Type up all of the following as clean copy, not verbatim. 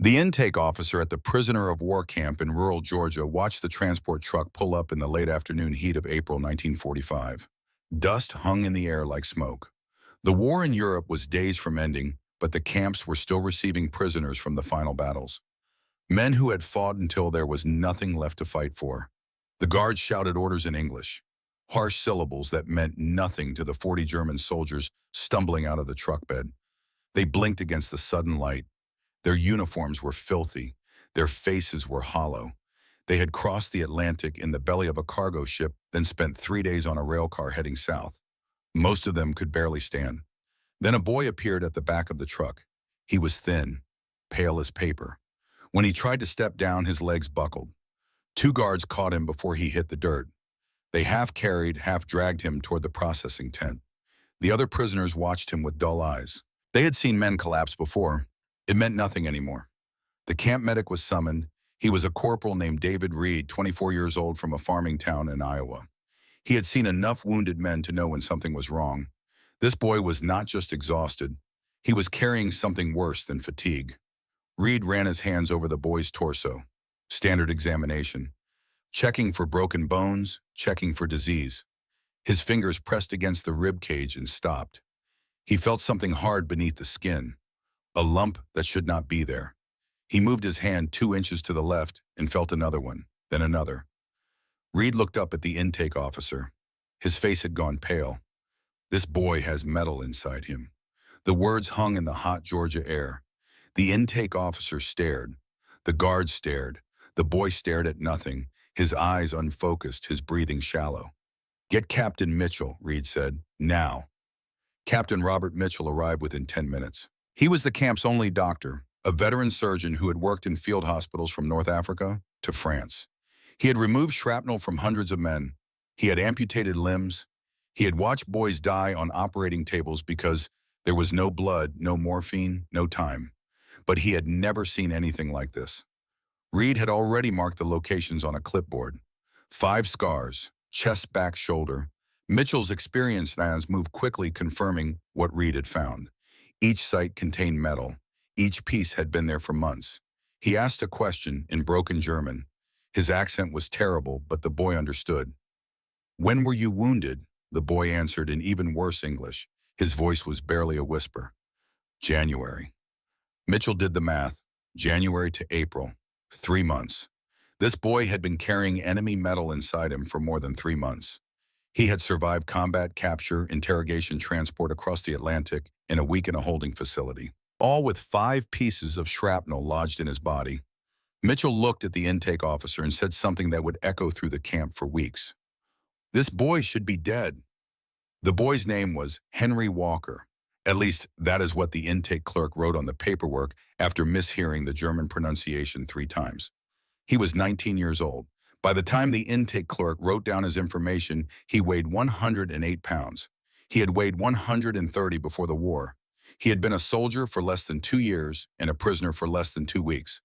The intake officer at the prisoner of war camp in rural Georgia watched the transport truck pull up in the late afternoon heat of April 1945. Dust hung in the air like smoke. The war in Europe was days from ending, but the camps were still receiving prisoners from the final battles. Men who had fought until there was nothing left to fight for. The guards shouted orders in English, harsh syllables that meant nothing to the 40 German soldiers stumbling out of the truck bed. They blinked against the sudden light. Their uniforms were filthy. Their faces were hollow. They had crossed the Atlantic in the belly of a cargo ship, then spent 3 days on a rail car heading south. Most of them could barely stand. Then a boy appeared at the back of the truck. He was thin, pale as paper. When he tried to step down, his legs buckled. 2 guards caught him before he hit the dirt. They half carried, half dragged him toward the processing tent. The other prisoners watched him with dull eyes. They had seen men collapse before. It meant nothing anymore. The camp medic was summoned. He was a corporal named David Reed, 24 years old, from a farming town in Iowa. He had seen enough wounded men to know when something was wrong. This boy was not just exhausted. He was carrying something worse than fatigue. Reed ran his hands over the boy's torso. Standard examination. Checking for broken bones, checking for disease. His fingers pressed against the rib cage and stopped. He felt something hard beneath the skin. A lump that should not be there. He moved his hand 2 inches to the left and felt another one, then another. Reed looked up at the intake officer. His face had gone pale. This boy has metal inside him. The words hung in the hot Georgia air. The intake officer stared. The guard stared. The boy stared at nothing, his eyes unfocused, his breathing shallow. "Get Captain Mitchell," Reed said, "now." Captain Robert Mitchell arrived within 10 minutes. He was the camp's only doctor, a veteran surgeon who had worked in field hospitals from North Africa to France. He had removed shrapnel from hundreds of men. He had amputated limbs. He had watched boys die on operating tables because there was no blood, no morphine, no time. But he had never seen anything like this. Reed had already marked the locations on a clipboard. 5 scars, chest, back, shoulder. Mitchell's experienced hands moved quickly, confirming what Reed had found. Each site contained metal. Each piece had been there for months. He asked a question in broken German. His accent was terrible, but the boy understood. "When were you wounded?" The boy answered in even worse English. His voice was barely a whisper. "January." Mitchell did the math. January to April. 3 months. This boy had been carrying enemy metal inside him for more than 3 months. He had survived combat, capture, interrogation, transport across the Atlantic in a week in a holding facility, all with 5 pieces of shrapnel lodged in his body. Mitchell looked at the intake officer and said something that would echo through the camp for weeks. "This boy should be dead." The boy's name was Henry Walker. At least, that is what the intake clerk wrote on the paperwork after mishearing the German pronunciation 3 times. He was 19 years old. By the time the intake clerk wrote down his information, he weighed 108 pounds. He had weighed 130 before the war. He had been a soldier for less than 2 years and a prisoner for less than 2 weeks.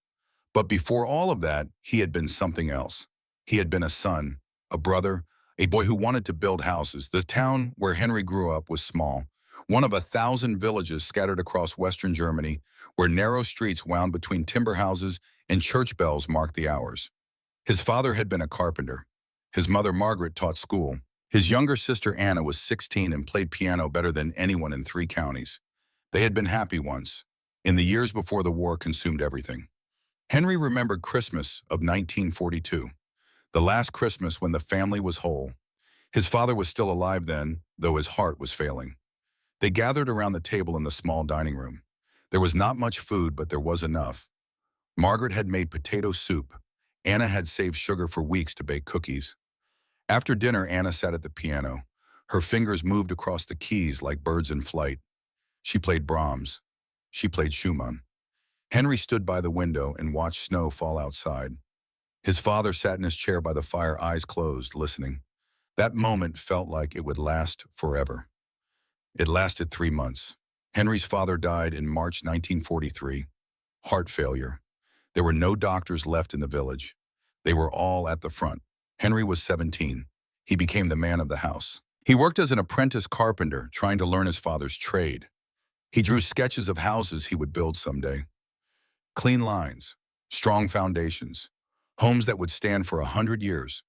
But before all of that, he had been something else. He had been a son, a brother, a boy who wanted to build houses. The town where Henry grew up was small, one of 1,000 villages scattered across western Germany, where narrow streets wound between timber houses and church bells marked the hours. His father had been a carpenter. His mother, Margaret, taught school. His younger sister, Anna, was 16 and played piano better than anyone in 3 counties. They had been happy once. In the years before the war consumed everything. Henry remembered Christmas of 1942, the last Christmas when the family was whole. His father was still alive then, though his heart was failing. They gathered around the table in the small dining room. There was not much food, but there was enough. Margaret had made potato soup. Anna had saved sugar for weeks to bake cookies. After dinner, Anna sat at the piano. Her fingers moved across the keys like birds in flight. She played Brahms. She played Schumann. Henry stood by the window and watched snow fall outside. His father sat in his chair by the fire, eyes closed, listening. That moment felt like it would last forever. It lasted 3 months. Henry's father died in March 1943. Heart failure. There were no doctors left in the village. They were all at the front. Henry was 17. He became the man of the house. He worked as an apprentice carpenter, trying to learn his father's trade. He drew sketches of houses he would build someday. Clean lines, strong foundations, homes that would stand for 100 years.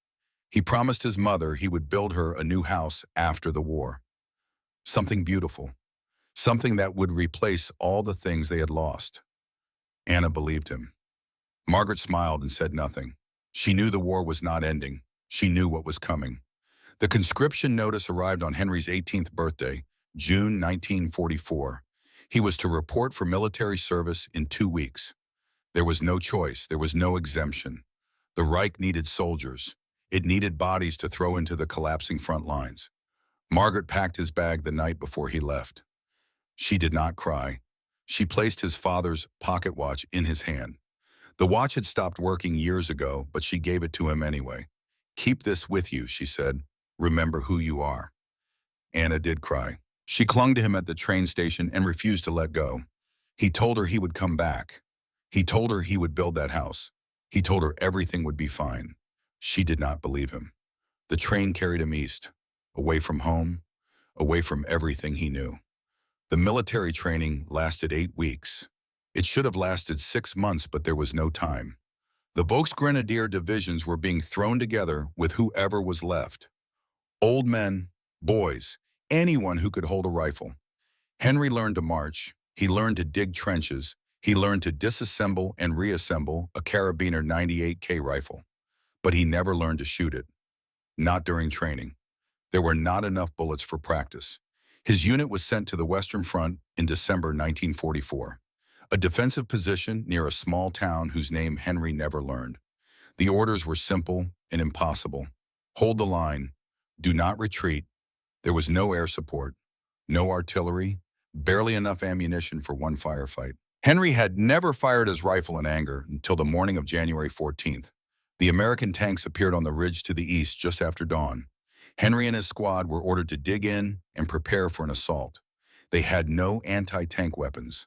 He promised his mother he would build her a new house after the war. Something beautiful, something that would replace all the things they had lost. Anna believed him. Margaret smiled and said nothing. She knew the war was not ending. She knew what was coming. The conscription notice arrived on Henry's 18th birthday, June 1944. He was to report for military service in 2 weeks. There was no choice. There was no exemption. The Reich needed soldiers. It needed bodies to throw into the collapsing front lines. Margaret packed his bag the night before he left. She did not cry. She placed his father's pocket watch in his hand. The watch had stopped working years ago, but she gave it to him anyway. "Keep this with you," she said. "Remember who you are." Anna did cry. She clung to him at the train station and refused to let go. He told her he would come back. He told her he would build that house. He told her everything would be fine. She did not believe him. The train carried him east, away from home, away from everything he knew. The military training lasted 8 weeks. It should have lasted 6 months, but there was no time. The Volksgrenadier divisions were being thrown together with whoever was left. Old men, boys, anyone who could hold a rifle. Henry learned to march. He learned to dig trenches. He learned to disassemble and reassemble a Carabiner 98K rifle. But he never learned to shoot it. Not during training. There were not enough bullets for practice. His unit was sent to the Western Front in December 1944, a defensive position near a small town whose name Henry never learned. The orders were simple and impossible. Hold the line. Do not retreat. There was no air support, no artillery, barely enough ammunition for one firefight. Henry had never fired his rifle in anger until the morning of January 14th. The American tanks appeared on the ridge to the east just after dawn. Henry and his squad were ordered to dig in and prepare for an assault. They had no anti-tank weapons.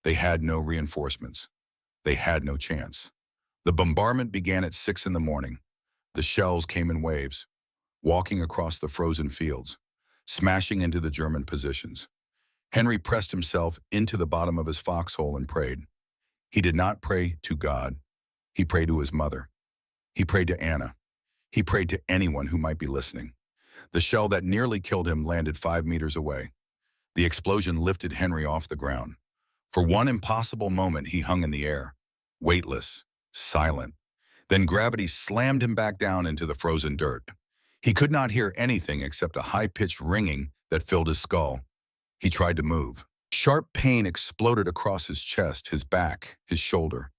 They had no reinforcements. They had no chance. The bombardment began at 6 in the morning. The shells came in waves, walking across the frozen fields, smashing into the German positions. Henry pressed himself into the bottom of his foxhole and prayed. He did not pray to God. He prayed to his mother. He prayed to Anna. He prayed to anyone who might be listening. The shell that nearly killed him landed 5 meters away. The explosion lifted Henry off the ground. For one impossible moment, he hung in the air, weightless, silent. Then gravity slammed him back down into the frozen dirt. He could not hear anything except a high-pitched ringing that filled his skull. He tried to move. Sharp pain exploded across his chest, his back, his shoulder.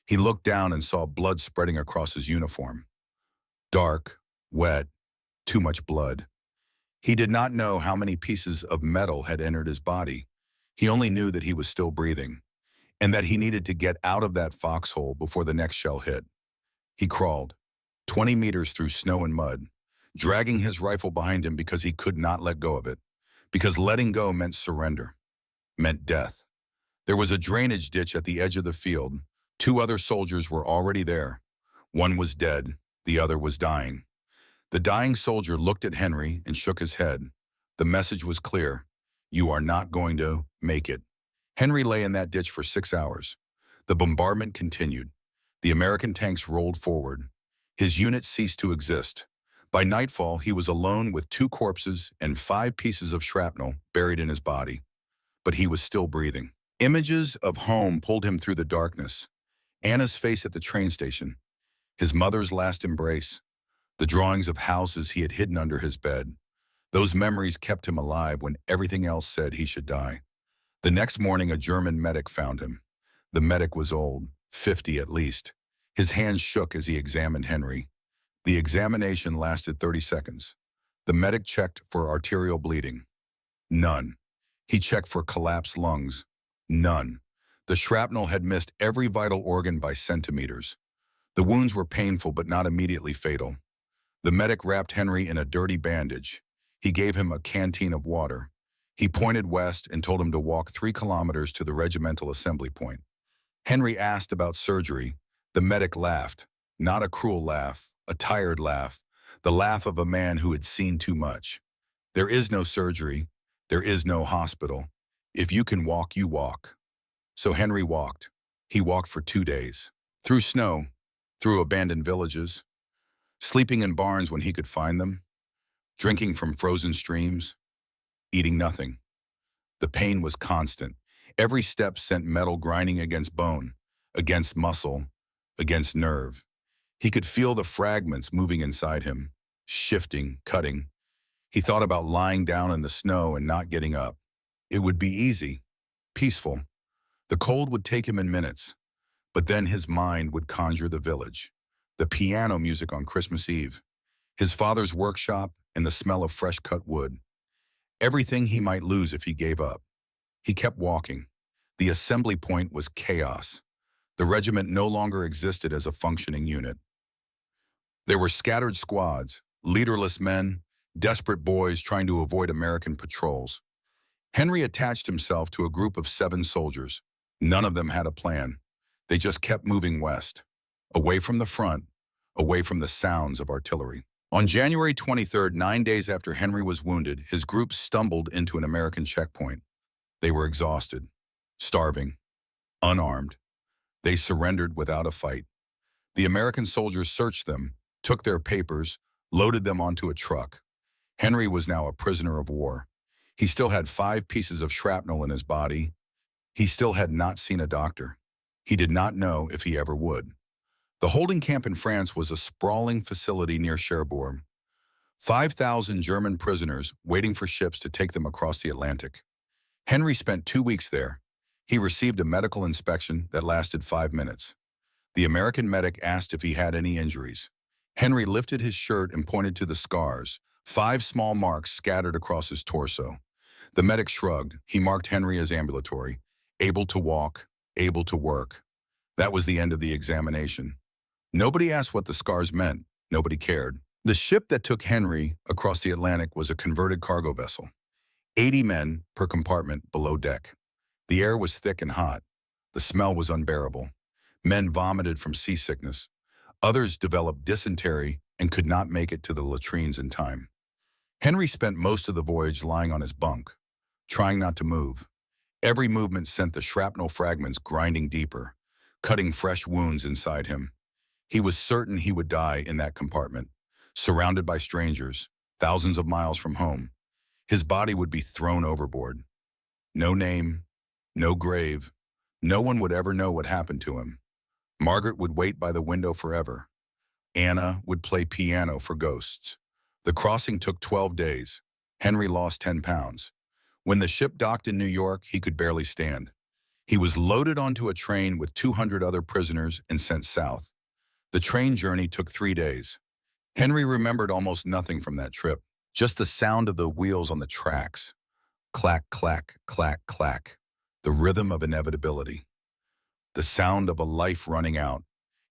He looked down and saw blood spreading across his uniform. Dark, wet, too much blood. He did not know how many pieces of metal had entered his body. He only knew that he was still breathing, and that he needed to get out of that foxhole before the next shell hit. He crawled, 20 meters through snow and mud, dragging his rifle behind him because he could not let go of it, because letting go meant surrender, meant death. There was a drainage ditch at the edge of the field. 2 other soldiers were already there. One was dead, the other was dying. The dying soldier looked at Henry and shook his head. The message was clear. You are not going to make it. Henry lay in that ditch for 6 hours. The bombardment continued. The American tanks rolled forward. His unit ceased to exist. By nightfall, he was alone with 2 corpses and 5 pieces of shrapnel buried in his body. But he was still breathing. Images of home pulled him through the darkness. Anna's face at the train station, his mother's last embrace, the drawings of houses he had hidden under his bed. Those memories kept him alive when everything else said he should die. The next morning, a German medic found him. The medic was old, 50 at least. His hands shook as he examined Henry. The examination lasted 30 seconds. The medic checked for arterial bleeding. None. He checked for collapsed lungs. None. The shrapnel had missed every vital organ by centimeters. The wounds were painful but not immediately fatal. The medic wrapped Henry in a dirty bandage. He gave him a canteen of water. He pointed west and told him to walk 3 kilometers to the regimental assembly point. Henry asked about surgery. The medic laughed. Not a cruel laugh, a tired laugh, the laugh of a man who had seen too much. There is no surgery. There is no hospital. If you can walk, you walk. So Henry walked. He walked for 2 days. Through snow, through abandoned villages, sleeping in barns when he could find them, drinking from frozen streams, eating nothing. The pain was constant. Every step sent metal grinding against bone, against muscle, against nerve. He could feel the fragments moving inside him, shifting, cutting. He thought about lying down in the snow and not getting up. It would be easy, peaceful. The cold would take him in minutes, but then his mind would conjure the village, the piano music on Christmas Eve, his father's workshop, and the smell of fresh-cut wood. Everything he might lose if he gave up. He kept walking. The assembly point was chaos. The regiment no longer existed as a functioning unit. There were scattered squads, leaderless men, desperate boys trying to avoid American patrols. Henry attached himself to a group of 7 soldiers. None of them had a plan. They just kept moving west, away from the front, away from the sounds of artillery. On January 23rd, 9 days after Henry was wounded, his group stumbled into an American checkpoint. They were exhausted, starving, unarmed. They surrendered without a fight. The American soldiers searched them, took their papers, loaded them onto a truck. Henry was now a prisoner of war. He still had 5 pieces of shrapnel in his body. He still had not seen a doctor. He did not know if he ever would. The holding camp in France was a sprawling facility near Cherbourg. 5,000 German prisoners waiting for ships to take them across the Atlantic. Henry spent 2 weeks there. He received a medical inspection that lasted 5 minutes. The American medic asked if he had any injuries. Henry lifted his shirt and pointed to the scars, 5 small marks scattered across his torso. The medic shrugged. He marked Henry as ambulatory, able to walk, able to work. That was the end of the examination. Nobody asked what the scars meant. Nobody cared. The ship that took Henry across the Atlantic was a converted cargo vessel. 80 men per compartment below deck. The air was thick and hot. The smell was unbearable. Men vomited from seasickness. Others developed dysentery and could not make it to the latrines in time. Henry spent most of the voyage lying on his bunk, trying not to move. Every movement sent the shrapnel fragments grinding deeper, cutting fresh wounds inside him. He was certain he would die in that compartment, surrounded by strangers, thousands of miles from home. His body would be thrown overboard. No name, no grave. No one would ever know what happened to him. Margaret would wait by the window forever. Anna would play piano for ghosts. The crossing took 12 days. Henry lost 10 pounds. When the ship docked in New York, he could barely stand. He was loaded onto a train with 200 other prisoners and sent south. The train journey took 3 days. Henry remembered almost nothing from that trip, just the sound of the wheels on the tracks. Clack, clack, clack, clack. The rhythm of inevitability. The sound of a life running out,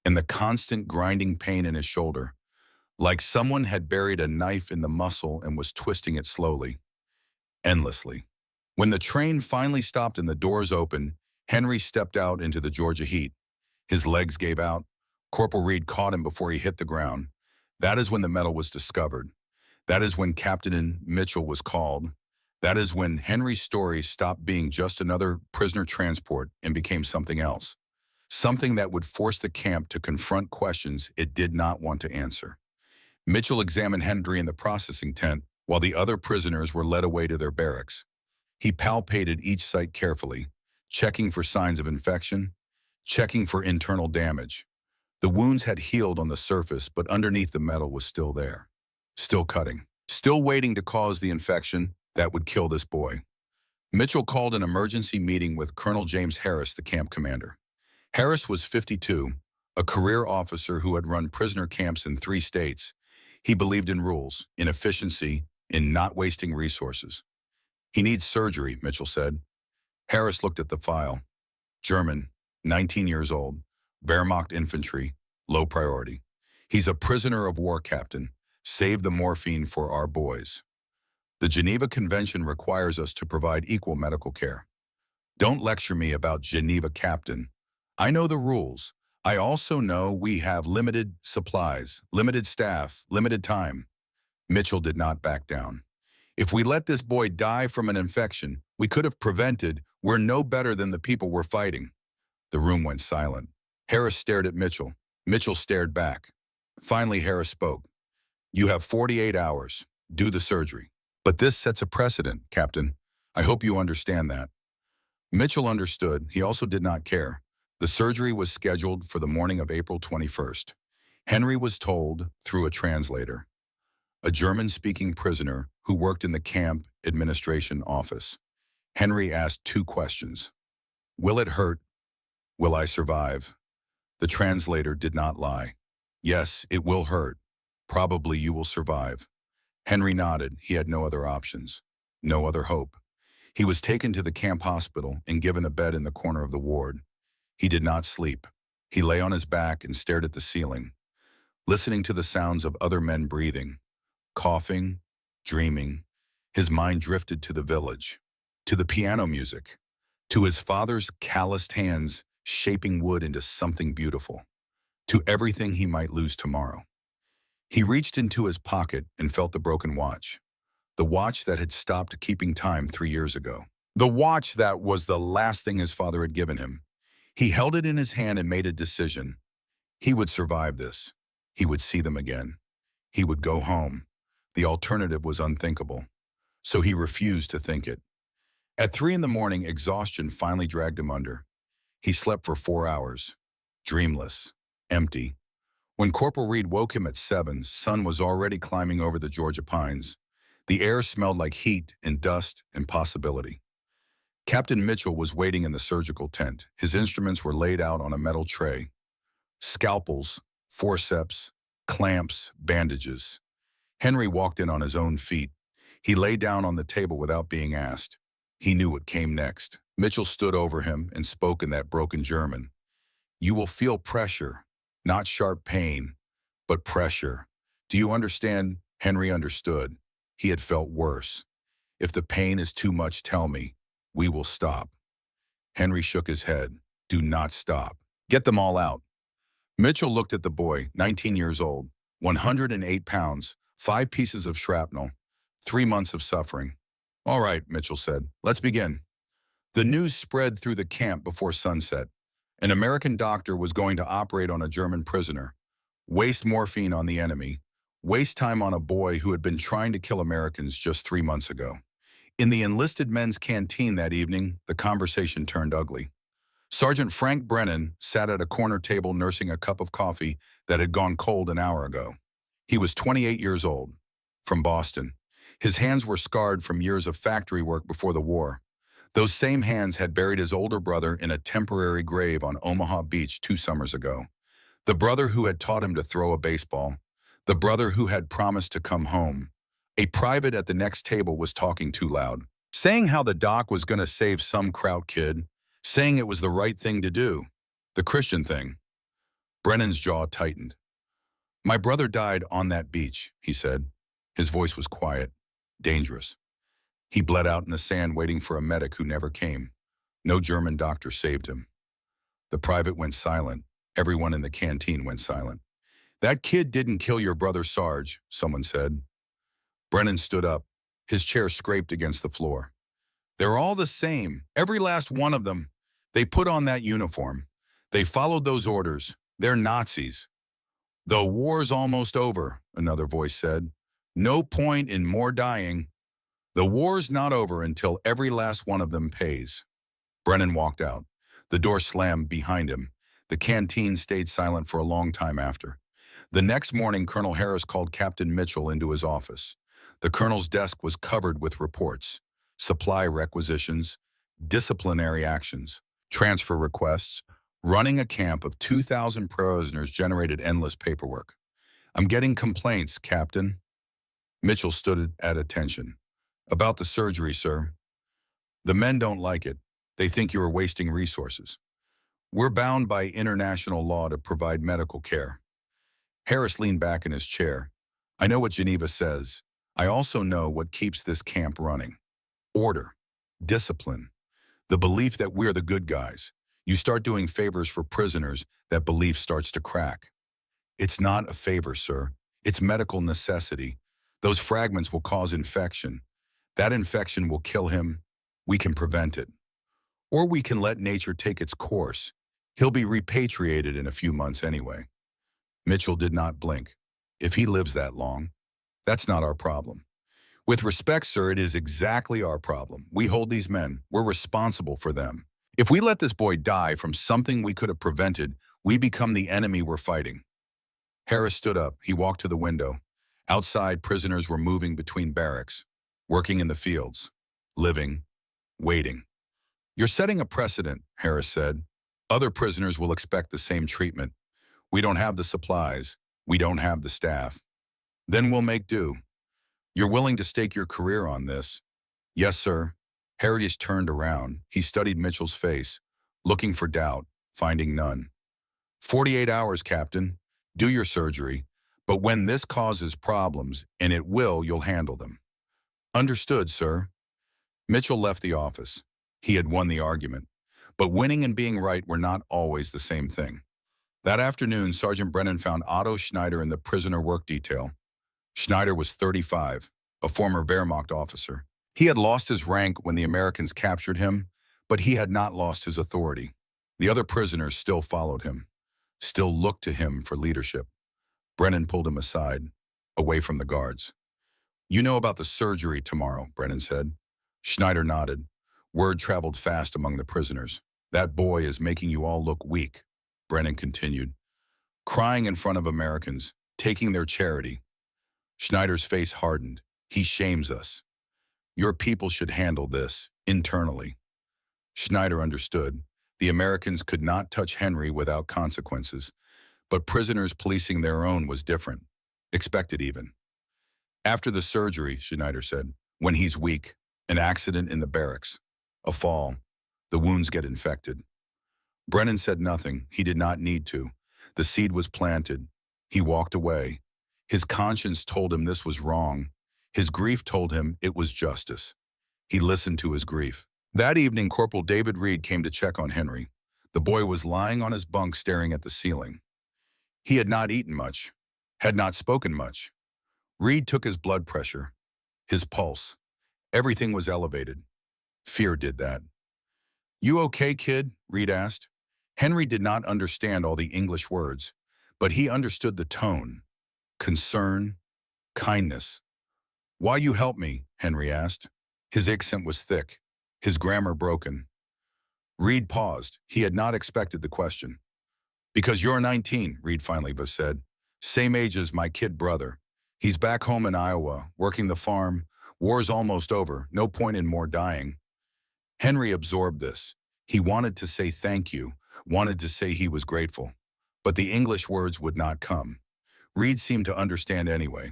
and the constant grinding pain in his shoulder, like someone had buried a knife in the muscle and was twisting it slowly, endlessly. When the train finally stopped and the doors opened, Henry stepped out into the Georgia heat. His legs gave out. Corporal Reed caught him before he hit the ground. That is when the medal was discovered. That is when Captain Mitchell was called. That is when Henry's story stopped being just another prisoner transport and became something else. Something that would force the camp to confront questions it did not want to answer. Mitchell examined Henry in the processing tent while the other prisoners were led away to their barracks. He palpated each site carefully, checking for signs of infection, checking for internal damage. The wounds had healed on the surface, but underneath the metal was still there, still cutting, still waiting to cause the infection that would kill this boy. Mitchell called an emergency meeting with Colonel James Harris, the camp commander. Harris was 52, a career officer who had run prisoner camps in 3 states. He believed in rules, in efficiency, in not wasting resources. "He needs surgery," Mitchell said. Harris looked at the file. German, 19 years old, Wehrmacht infantry, low priority. "He's a prisoner of war, Captain. Save the morphine for our boys. The Geneva Convention requires us to provide equal medical care." "Don't lecture me about Geneva, Captain. I know the rules. I also know we have limited supplies, limited staff, limited time." Mitchell did not back down. "If we let this boy die from an infection we could have prevented, we're no better than the people we're fighting." The room went silent. Harris stared at Mitchell. Mitchell stared back. Finally, Harris spoke. You have 48 hours. Do the surgery. But this sets a precedent, Captain. I hope you understand that. Mitchell understood. He also did not care. The surgery was scheduled for the morning of April 21st. Henry was told through a translator, a German-speaking prisoner who worked in the camp administration office. Henry asked two questions. Will it hurt? Will I survive? The translator did not lie. Yes, it will hurt. Probably you will survive. Henry nodded. He had no other options. No other hope. He was taken to the camp hospital and given a bed in the corner of the ward. He did not sleep. He lay on his back and stared at the ceiling, listening to the sounds of other men breathing, coughing, dreaming. His mind drifted to the village, to the piano music, to his father's calloused hands shaping wood into something beautiful, to everything he might lose tomorrow. He reached into his pocket and felt the broken watch, the watch that had stopped keeping time 3 years ago. The watch that was the last thing his father had given him. He held it in his hand and made a decision. He would survive this. He would see them again. He would go home. The alternative was unthinkable, so he refused to think it. At 3 in the morning, exhaustion finally dragged him under. He slept for 4 hours, dreamless, empty. When Corporal Reed woke him at 7, sun was already climbing over the Georgia pines. The air smelled like heat and dust and possibility. Captain Mitchell was waiting in the surgical tent. His instruments were laid out on a metal tray. Scalpels, forceps, clamps, bandages. Henry walked in on his own feet. He lay down on the table without being asked. He knew what came next. Mitchell stood over him and spoke in that broken German. You will feel pressure, not sharp pain, but pressure. Do you understand? Henry understood. He had felt worse. If the pain is too much, tell me. We will stop. Henry shook his head. Do not stop. Get them all out. Mitchell looked at the boy, 19 years old, 108 pounds, 5 pieces of shrapnel, 3 months of suffering. All right, Mitchell said. Let's begin. The news spread through the camp before sunset. An American doctor was going to operate on a German prisoner, waste morphine on the enemy, waste time on a boy who had been trying to kill Americans just 3 months ago. In the enlisted men's canteen that evening, the conversation turned ugly. Sergeant Frank Brennan sat at a corner table nursing a cup of coffee that had gone cold an hour ago. He was 28 years old, from Boston. His hands were scarred from years of factory work before the war. Those same hands had buried his older brother in a temporary grave on Omaha Beach 2 summers ago. The brother who had taught him to throw a baseball. The brother who had promised to come home. A private at the next table was talking too loud, saying how the doc was going to save some kraut kid, saying it was the right thing to do, the Christian thing. Brennan's jaw tightened. My brother died on that beach, he said. His voice was quiet, dangerous. He bled out in the sand waiting for a medic who never came. No German doctor saved him. The private went silent. Everyone in the canteen went silent. That kid didn't kill your brother, Sarge, someone said. Brennan stood up. His chair scraped against the floor. They're all the same, every last one of them. They put on that uniform. They followed those orders. They're Nazis. The war's almost over, another voice said. No point in more dying. The war's not over until every last one of them pays. Brennan walked out. The door slammed behind him. The canteen stayed silent for a long time after. The next morning, Colonel Harris called Captain Mitchell into his office. The colonel's desk was covered with reports, supply requisitions, disciplinary actions, transfer requests. Running a camp of 2,000 prisoners generated endless paperwork. I'm getting complaints, Captain. Mitchell stood at attention. About the surgery, sir. The men don't like it. They think you are wasting resources. We're bound by international law to provide medical care. Harris leaned back in his chair. I know what Geneva says. I also know what keeps this camp running. Order, discipline, the belief that we're the good guys. You start doing favors for prisoners, that belief starts to crack. It's not a favor, sir. It's medical necessity. Those fragments will cause infection. That infection will kill him. We can prevent it. Or we can let nature take its course. He'll be repatriated in a few months anyway. Mitchell did not blink. If he lives that long, that's not our problem. With respect, sir, it is exactly our problem. We hold these men. We're responsible for them. If we let this boy die from something we could have prevented, we become the enemy we're fighting. Harris stood up. He walked to the window. Outside, prisoners were moving between barracks, working in the fields, living, waiting. You're setting a precedent, Harris said. Other prisoners will expect the same treatment. We don't have the supplies. We don't have the staff. Then we'll make do. You're willing to stake your career on this? Yes, sir. Harris turned around. He studied Mitchell's face, looking for doubt, finding none. 48 hours, Captain. Do your surgery. But when this causes problems, and it will, you'll handle them. Understood, sir. Mitchell left the office. He had won the argument. But winning and being right were not always the same thing. That afternoon, Sergeant Brennan found Otto Schneider in the prisoner work detail. Schneider was 35, a former Wehrmacht officer. He had lost his rank when the Americans captured him, but he had not lost his authority. The other prisoners still followed him, still looked to him for leadership. Brennan pulled him aside, away from the guards. You know about the surgery tomorrow, Brennan said. Schneider nodded. Word traveled fast among the prisoners. That boy is making you all look weak, Brennan continued. Crying in front of Americans, taking their charity. Schneider's face hardened. He shames us. Your people should handle this, internally. Schneider understood. The Americans could not touch Henry without consequences, but prisoners policing their own was different, expected even. After the surgery, Schneider said, when he's weak, an accident in the barracks, a fall, the wounds get infected. Brennan said nothing. He did not need to. The seed was planted. He walked away. His conscience told him this was wrong. His grief told him it was justice. He listened to his grief. That evening, Corporal David Reed came to check on Henry. The boy was lying on his bunk staring at the ceiling. He had not eaten much, had not spoken much. Reed took his blood pressure, his pulse. Everything was elevated. Fear did that. You okay, kid? Reed asked. Henry did not understand all the English words, but he understood the tone. Concern, kindness. Why you help me? Henry asked. His accent was thick, his grammar broken. Reed paused. He had not expected the question. Because you're 19, Reed finally said. Same age as my kid brother. He's back home in Iowa, working the farm. War's almost over. No point in more dying. Henry absorbed this. He wanted to say thank you, wanted to say he was grateful. But the English words would not come. Reed seemed to understand anyway.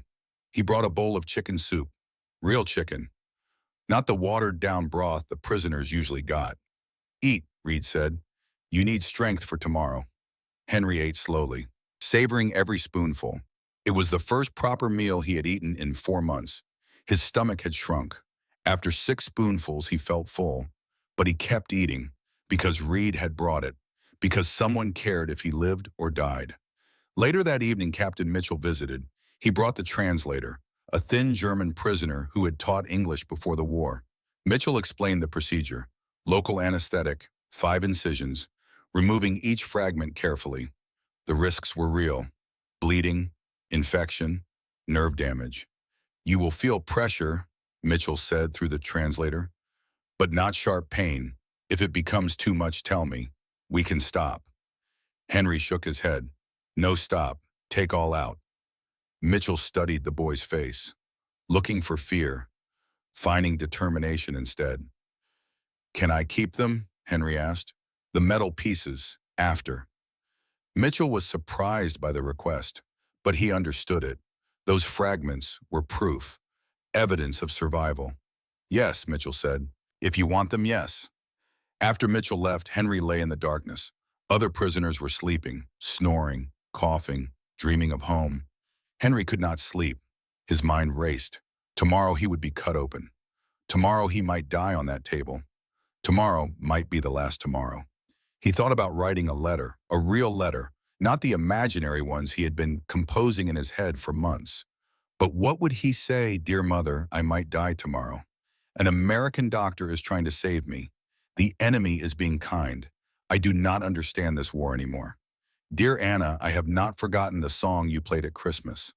He brought a bowl of chicken soup. Real chicken. Not the watered-down broth the prisoners usually got. Eat, Reed said. You need strength for tomorrow. Henry ate slowly, savoring every spoonful. It was the first proper meal he had eaten in 4 months. His stomach had shrunk. After 6 spoonfuls, he felt full. But he kept eating, because Reed had brought it, because someone cared if he lived or died. Later that evening, Captain Mitchell visited. He brought the translator, a thin German prisoner who had taught English before the war. Mitchell explained the procedure. Local anesthetic, 5 incisions, removing each fragment carefully. The risks were real. Bleeding, infection, nerve damage. You will feel pressure, Mitchell said through the translator, but not sharp pain. If it becomes too much, tell me. We can stop. Henry shook his head. No stop. Take all out. Mitchell studied the boy's face, looking for fear, finding determination instead. Can I keep them? Henry asked. The metal pieces, after. Mitchell was surprised by the request, but he understood it. Those fragments were proof, evidence of survival. Yes, Mitchell said. If you want them, yes. After Mitchell left, Henry lay in the darkness. Other prisoners were sleeping, snoring, coughing, dreaming of home. Henry could not sleep. His mind raced. Tomorrow he would be cut open. Tomorrow he might die on that table. Tomorrow might be the last tomorrow. He thought about writing a letter, a real letter, not the imaginary ones he had been composing in his head for months. But what would he say? Dear mother, I might die tomorrow. An American doctor is trying to save me. The enemy is being kind. I do not understand this war anymore. Dear Anna, I have not forgotten the song you played at Christmas.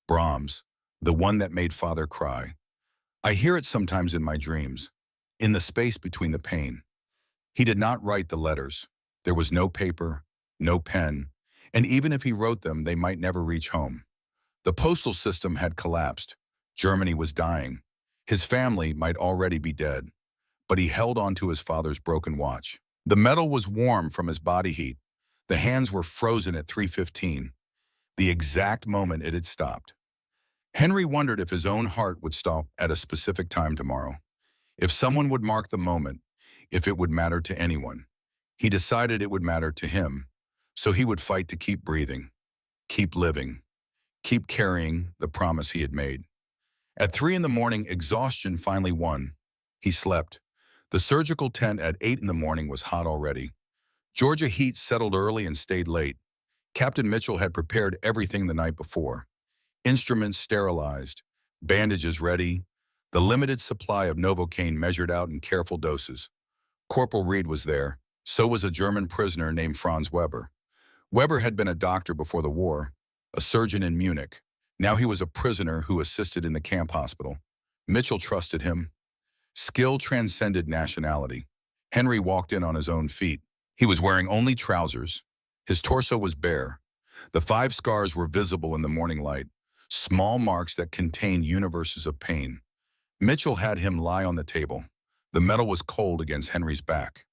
Brahms, the one that made Father cry. I hear it sometimes in my dreams, in the space between the pain. He did not write the letters. There was no paper, no pen, and even if he wrote them, they might never reach home. The postal system had collapsed. Germany was dying. His family might already be dead, but he held on to his father's broken watch. The metal was warm from his body heat. The hands were frozen at 3:15, the exact moment it had stopped. Henry wondered if his own heart would stop at a specific time tomorrow, if someone would mark the moment, if it would matter to anyone. He decided it would matter to him, so he would fight to keep breathing, keep living, keep carrying the promise he had made. At 3 in the morning, exhaustion finally won. He slept. The surgical tent at 8 in the morning was hot already. Georgia heat settled early and stayed late. Captain Mitchell had prepared everything the night before. Instruments sterilized, bandages ready, the limited supply of Novocaine measured out in careful doses. Corporal Reed was there. So was a German prisoner named Franz Weber. Weber had been a doctor before the war, a surgeon in Munich. Now he was a prisoner who assisted in the camp hospital. Mitchell trusted him. Skill transcended nationality. Henry walked in on his own feet. He was wearing only trousers. His torso was bare. The 5 scars were visible in the morning light, small marks that contained universes of pain. Mitchell had him lie on the table. The metal was cold against Henry's back.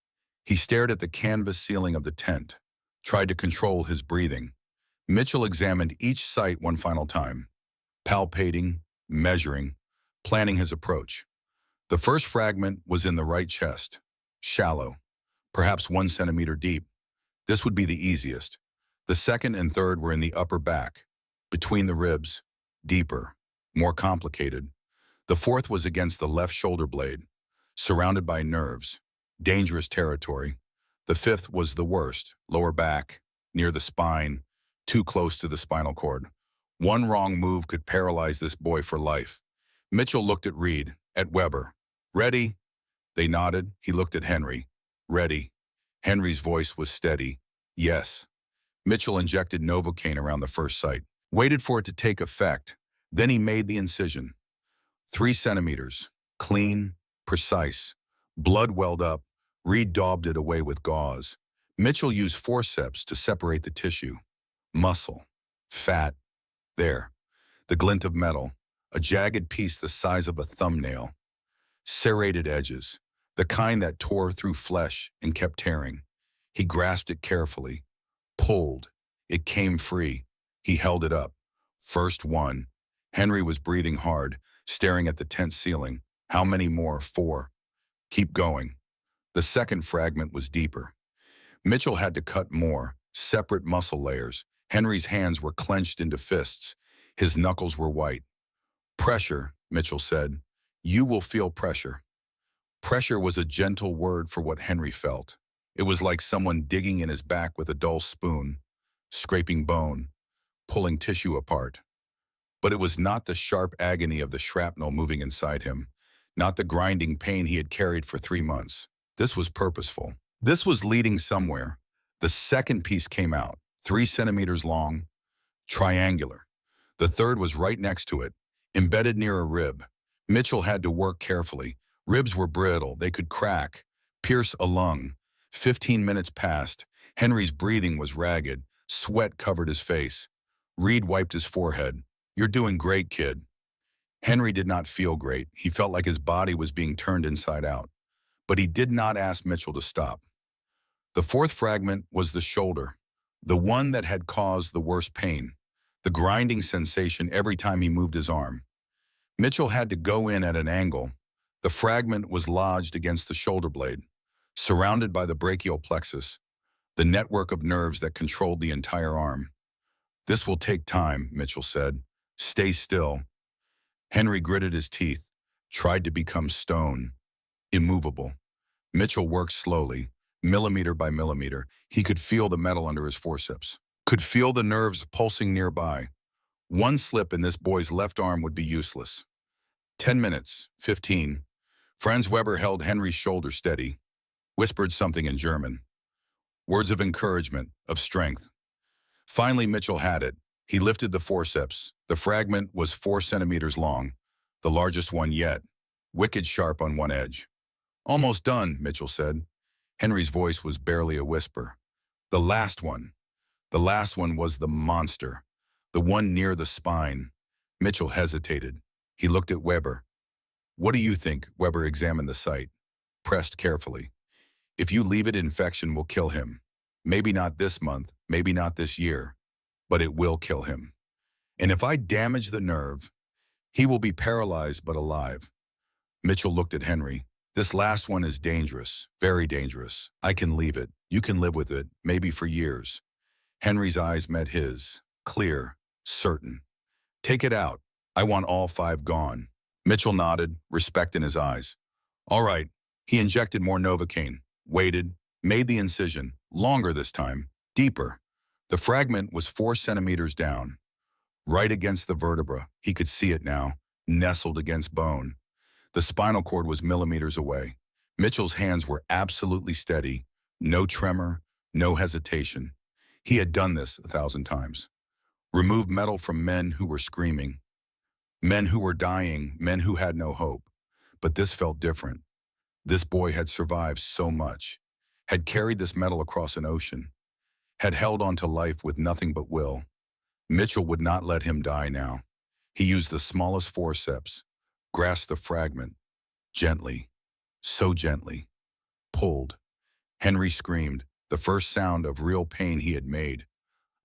He stared at the canvas ceiling of the tent, tried to control his breathing. Mitchell examined each site one final time, palpating, measuring, planning his approach. The first fragment was in the right chest, shallow, perhaps 1 centimeter deep. This would be the easiest. The second and third were in the upper back, between the ribs, deeper, more complicated. The fourth was against the left shoulder blade, surrounded by nerves, dangerous territory. The fifth was the worst, lower back, near the spine, too close to the spinal cord. One wrong move could paralyze this boy for life. Mitchell looked at Reed, at Weber. Ready? They nodded. He looked at Henry. Ready. Henry's voice was steady. Yes. Mitchell injected Novocaine around the first site, waited for it to take effect. Then he made the incision. 3 centimeters, clean, precise. Blood welled up. Reed daubed it away with gauze. Mitchell used forceps to separate the tissue. Muscle, fat, there. The glint of metal, a jagged piece the size of a thumbnail. Serrated edges, the kind that tore through flesh and kept tearing. He grasped it carefully, pulled. It came free. He held it up. First one. Henry was breathing hard, staring at the tent ceiling. How many more? 4. Keep going. The second fragment was deeper. Mitchell had to cut more, separate muscle layers. Henry's hands were clenched into fists. His knuckles were white. Pressure, Mitchell said. You will feel pressure. Pressure was a gentle word for what Henry felt. It was like someone digging in his back with a dull spoon, scraping bone, pulling tissue apart. But it was not the sharp agony of the shrapnel moving inside him, not the grinding pain he had carried for 3 months. This was purposeful. This was leading somewhere. The second piece came out, 3 centimeters long, triangular. The third was right next to it, embedded near a rib. Mitchell had to work carefully. Ribs were brittle. They could crack, pierce a lung. 15 minutes passed. Henry's breathing was ragged. Sweat covered his face. Reed wiped his forehead. You're doing great, kid. Henry did not feel great. He felt like his body was being turned inside out. But he did not ask Mitchell to stop. The fourth fragment was the shoulder, the one that had caused the worst pain, the grinding sensation every time he moved his arm. Mitchell had to go in at an angle. The fragment was lodged against the shoulder blade, surrounded by the brachial plexus, the network of nerves that controlled the entire arm. This will take time, Mitchell said. Stay still. Henry gritted his teeth, tried to become stone, immovable. Mitchell worked slowly, millimeter by millimeter. He could feel the metal under his forceps, could feel the nerves pulsing nearby. One slip in this boy's left arm would be useless. 10 minutes, 15. Franz Weber held Henry's shoulder steady, whispered something in German. Words of encouragement, of strength. Finally, Mitchell had it. He lifted the forceps. The fragment was 4 centimeters long, the largest one yet, wicked sharp on one edge. Almost done, Mitchell said. Henry's voice was barely a whisper. The last one. The last one was the monster, the one near the spine. Mitchell hesitated. He looked at Weber. What do you think? Weber examined the site, pressed carefully. If you leave it, infection will kill him. Maybe not this month, maybe not this year, but it will kill him. And if I damage the nerve, he will be paralyzed but alive. Mitchell looked at Henry. This last one is dangerous, very dangerous. I can leave it. You can live with it, maybe for years. Henry's eyes met his, clear, certain. Take it out. I want all 5 gone. Mitchell nodded, respect in his eyes. All right. He injected more Novocaine, waited, made the incision, longer this time, deeper. The fragment was 4 centimeters down. Right against the vertebra, he could see it now, nestled against bone. The spinal cord was millimeters away. Mitchell's hands were absolutely steady, no tremor, no hesitation. He had done this 1,000 times. Removed metal from men who were screaming, men who were dying, men who had no hope. But this felt different. This boy had survived so much, had carried this metal across an ocean, had held on to life with nothing but will. Mitchell would not let him die now. He used the smallest forceps, grasped the fragment, gently, so gently, pulled. Henry screamed, the first sound of real pain he had made,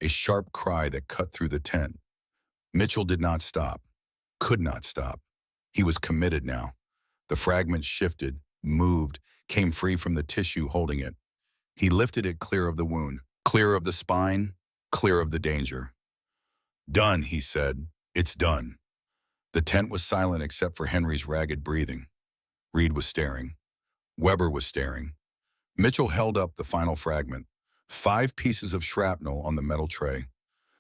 a sharp cry that cut through the tent. Mitchell did not stop, could not stop. He was committed now. The fragment shifted, moved, came free from the tissue holding it. He lifted it clear of the wound, clear of the spine, clear of the danger. Done, he said. It's done. The tent was silent except for Henry's ragged breathing. Reed was staring. Weber was staring. Mitchell held up the final fragment. 5 pieces of shrapnel on the metal tray.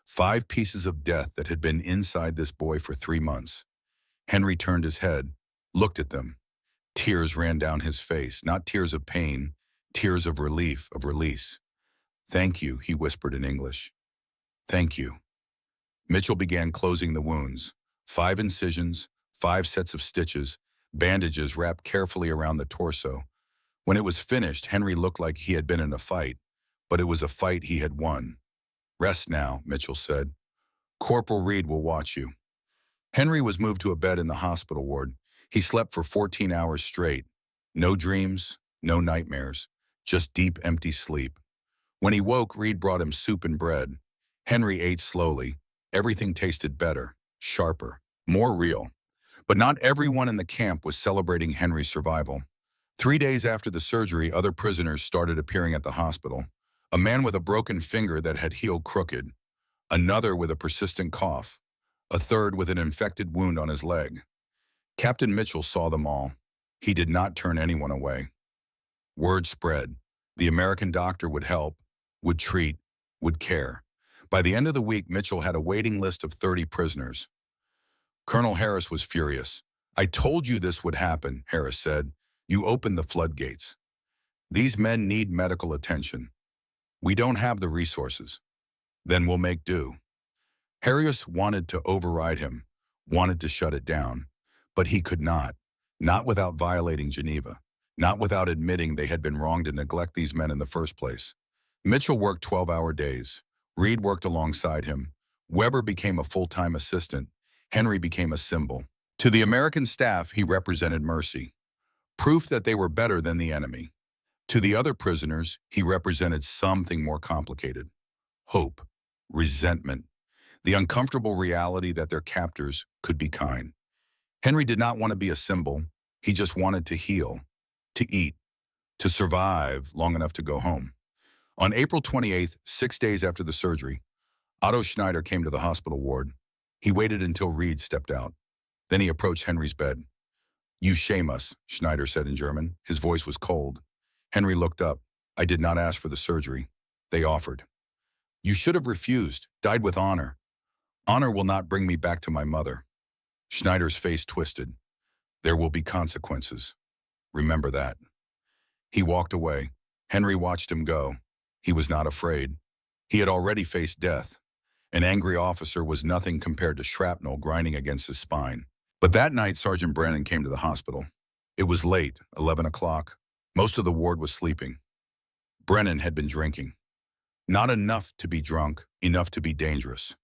5 pieces of death that had been inside this boy for 3 months. Henry turned his head, looked at them. Tears ran down his face, not tears of pain, tears of relief, of release. Thank you, he whispered in English. Thank you. Mitchell began closing the wounds. 5 incisions, 5 sets of stitches, bandages wrapped carefully around the torso. When it was finished, Henry looked like he had been in a fight, but it was a fight he had won. Rest now, Mitchell said. Corporal Reed will watch you. Henry was moved to a bed in the hospital ward. He slept for 14 hours straight. No dreams, no nightmares, just deep, empty sleep. When he woke, Reed brought him soup and bread. Henry ate slowly. Everything tasted better, sharper, more real. But not everyone in the camp was celebrating Henry's survival. 3 days after the surgery, other prisoners started appearing at the hospital. A man with a broken finger that had healed crooked. Another with a persistent cough. A third with an infected wound on his leg. Captain Mitchell saw them all. He did not turn anyone away. Word spread. The American doctor would help, would treat, would care. By the end of the week, Mitchell had a waiting list of 30 prisoners. Colonel Harris was furious. I told you this would happen, Harris said. You opened the floodgates. These men need medical attention. We don't have the resources. Then we'll make do. Harris wanted to override him, wanted to shut it down, but he could not without violating Geneva, not without admitting they had been wrong to neglect these men in the first place. Mitchell worked 12-hour days. Reed worked alongside him. Weber became a full-time assistant. Henry became a symbol. To the American staff, he represented mercy, proof that they were better than the enemy. To the other prisoners, he represented something more complicated. Hope, resentment, the uncomfortable reality that their captors could be kind. Henry did not want to be a symbol. He just wanted to heal, to eat, to survive long enough to go home. On April 28th, 6 days after the surgery, Otto Schneider came to the hospital ward. He waited until Reed stepped out. Then he approached Henry's bed. You shame us, Schneider said in German. His voice was cold. Henry looked up. I did not ask for the surgery. They offered. You should have refused, died with honor. Honor will not bring me back to my mother. Schneider's face twisted. There will be consequences. Remember that. He walked away. Henry watched him go. He was not afraid. He had already faced death. An angry officer was nothing compared to shrapnel grinding against his spine. But that night, Sergeant Brennan came to the hospital. It was late, 11 o'clock. Most of the ward was sleeping. Brennan had been drinking. Not enough to be drunk, enough to be dangerous.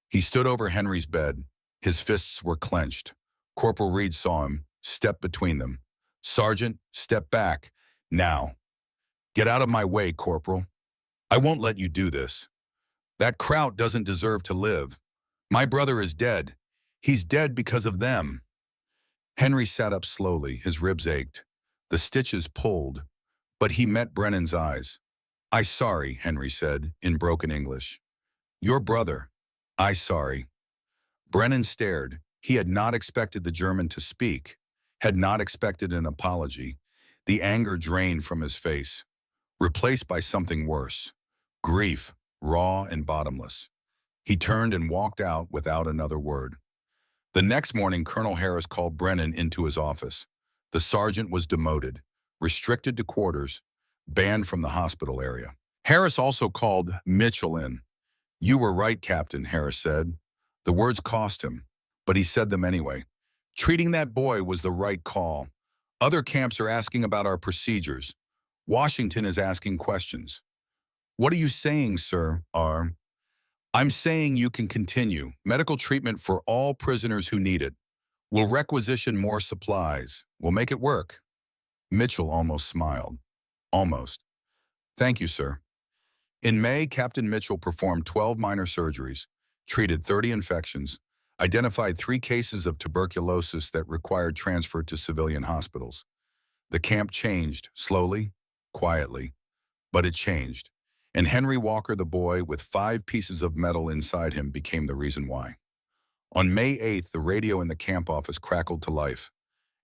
He stood over Henry's bed. His fists were clenched. Corporal Reed saw him, stepped between them. "Sergeant, step back. Now. Get out of my way, Corporal. I won't let you do this. That Kraut doesn't deserve to live. My brother is dead. He's dead because of them." Henry sat up slowly. His ribs ached. The stitches pulled, but he met Brennan's eyes. "I sorry," Henry said in broken English. "Your brother. I sorry." Brennan stared. He had not expected the German to speak, had not expected an apology. The anger drained from his face, replaced by something worse. Grief, raw and bottomless. He turned and walked out without another word. The next morning, Colonel Harris called Brennan into his office. The sergeant was demoted, restricted to quarters, banned from the hospital area. Harris also called Mitchell in. "You were right, Captain," Harris said. The words cost him, but he said them anyway. "Treating that boy was the right call. Other camps are asking about our procedures. Washington is asking questions." "What are you saying, sir?" "I'm saying you can continue. Medical treatment for all prisoners who need it. We'll requisition more supplies. We'll make it work." Mitchell almost smiled. "Almost. Thank you, sir." In May, Captain Mitchell performed 12 minor surgeries, treated 30 infections, identified 3 cases of tuberculosis that required transfer to civilian hospitals. The camp changed, slowly, quietly, but it changed. And Henry Walker, the boy with 5 pieces of metal inside him, became the reason why. On May 8th, the radio in the camp office crackled to life,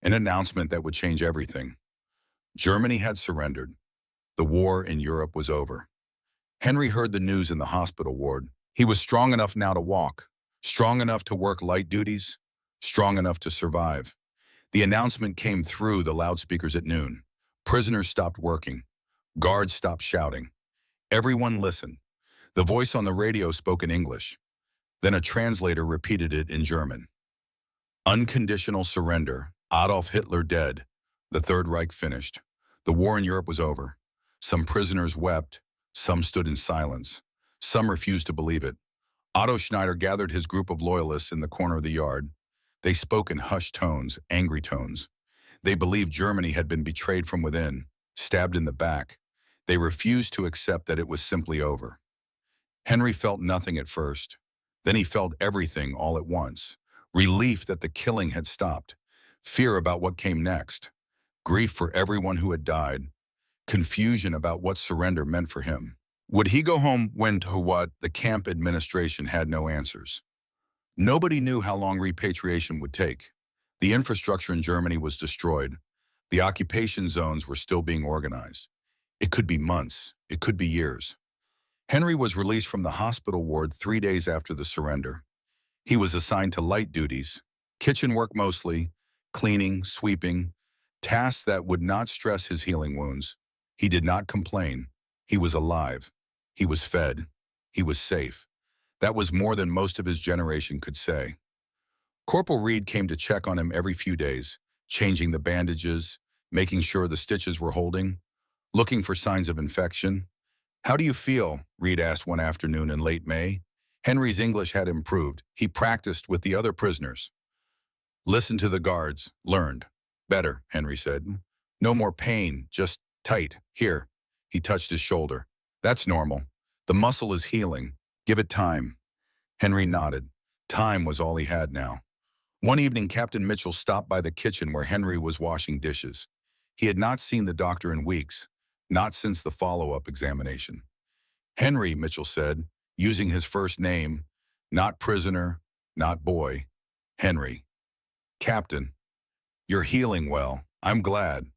an announcement that would change everything. Germany had surrendered. The war in Europe was over. Henry heard the news in the hospital ward. He was strong enough now to walk, strong enough to work light duties, strong enough to survive. The announcement came through the loudspeakers at noon. Prisoners stopped working. Guards stopped shouting. Everyone listened. The voice on the radio spoke in English. Then a translator repeated it in German. "Unconditional surrender. Adolf Hitler dead. The Third Reich finished. The war in Europe was over." Some prisoners wept. Some stood in silence. Some refused to believe it. Otto Schneider gathered his group of loyalists in the corner of the yard. They spoke in hushed tones, angry tones. They believed Germany had been betrayed from within, stabbed in the back. They refused to accept that it was simply over. Henry felt nothing at first. Then he felt everything all at once. Relief that the killing had stopped. Fear about what came next. Grief for everyone who had died. Confusion about what surrender meant for him. Would he go home when to what? The camp administration had no answers. Nobody knew how long repatriation would take. The infrastructure in Germany was destroyed. The occupation zones were still being organized. It could be months. It could be years. Henry was released from the hospital ward 3 days after the surrender. He was assigned to light duties, kitchen work mostly, cleaning, sweeping, tasks that would not stress his healing wounds. He did not complain. He was alive. He was fed. He was safe. That was more than most of his generation could say. Corporal Reed came to check on him every few days, changing the bandages, making sure the stitches were holding, looking for signs of infection. "How do you feel?" Reed asked one afternoon in late May. Henry's English had improved. He practiced with the other prisoners. "Listened to the guards. Learned. Better," Henry said. "No more pain, just tight. Here." He touched his shoulder. "That's normal. The muscle is healing. Give it time." Henry nodded. Time was all he had now. One evening, Captain Mitchell stopped by the kitchen where Henry was washing dishes. He had not seen the doctor in weeks, not since the follow-up examination. "Henry," Mitchell said, using his first name, not prisoner, not boy. "Henry." "Captain, you're healing well. I'm glad."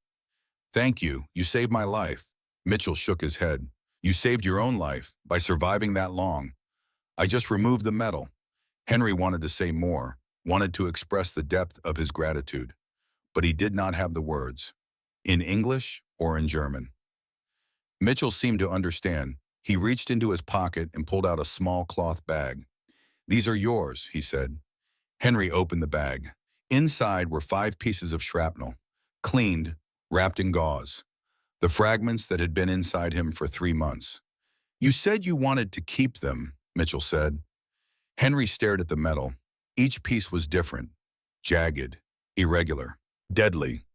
"Thank you. You saved my life." Mitchell shook his head. "You saved your own life by surviving that long. I just removed the metal." Henry wanted to say more, wanted to express the depth of his gratitude, but he did not have the words, in English or in German. Mitchell seemed to understand. He reached into his pocket and pulled out a small cloth bag. "These are yours," he said. Henry opened the bag. Inside were 5 pieces of shrapnel, cleaned, wrapped in gauze, the fragments that had been inside him for 3 months. "You said you wanted to keep them," Mitchell said. Henry stared at the metal. Each piece was different, jagged, irregular, deadly.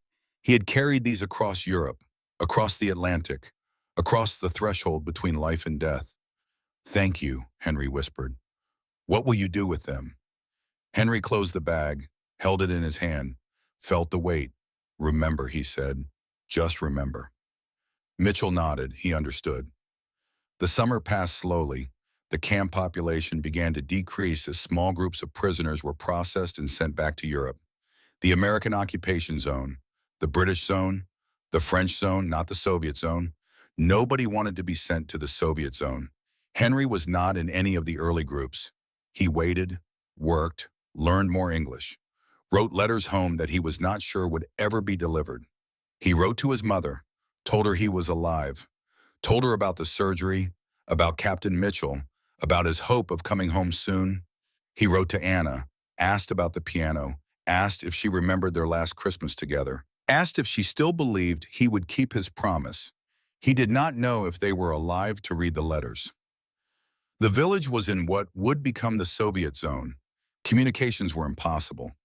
He had carried these across Europe, across the Atlantic, across the threshold between life and death. "Thank you," Henry whispered. "What will you do with them?" Henry closed the bag, held it in his hand, felt the weight. "Remember," he said. "Just remember." Mitchell nodded. He understood. The summer passed slowly. The camp population began to decrease as small groups of prisoners were processed and sent back to Europe. The American occupation zone, the British zone, the French zone, not the Soviet zone. Nobody wanted to be sent to the Soviet zone. Henry was not in any of the early groups. He waited, worked, learned more English, wrote letters home that he was not sure would ever be delivered. He wrote to his mother, told her he was alive, told her about the surgery, about Captain Mitchell, about his hope of coming home soon. He wrote to Anna, asked about the piano, asked if she remembered their last Christmas together, asked if she still believed he would keep his promise. He did not know if they were alive to read the letters. The village was in what would become the Soviet zone. Communications were impossible.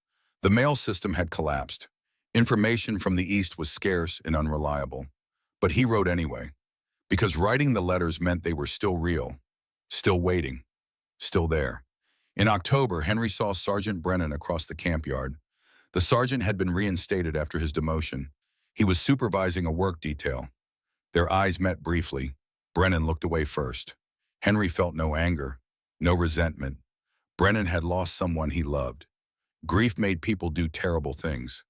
The mail system had collapsed. Information from the East was scarce and unreliable. But he wrote anyway, because writing the letters meant they were still real, still waiting, still there. In October, Henry saw Sergeant Brennan across the camp yard. The sergeant had been reinstated after his demotion. He was supervising a work detail. Their eyes met briefly. Brennan looked away first. Henry felt no anger, no resentment. Brennan had lost someone he loved. Grief made people do terrible things.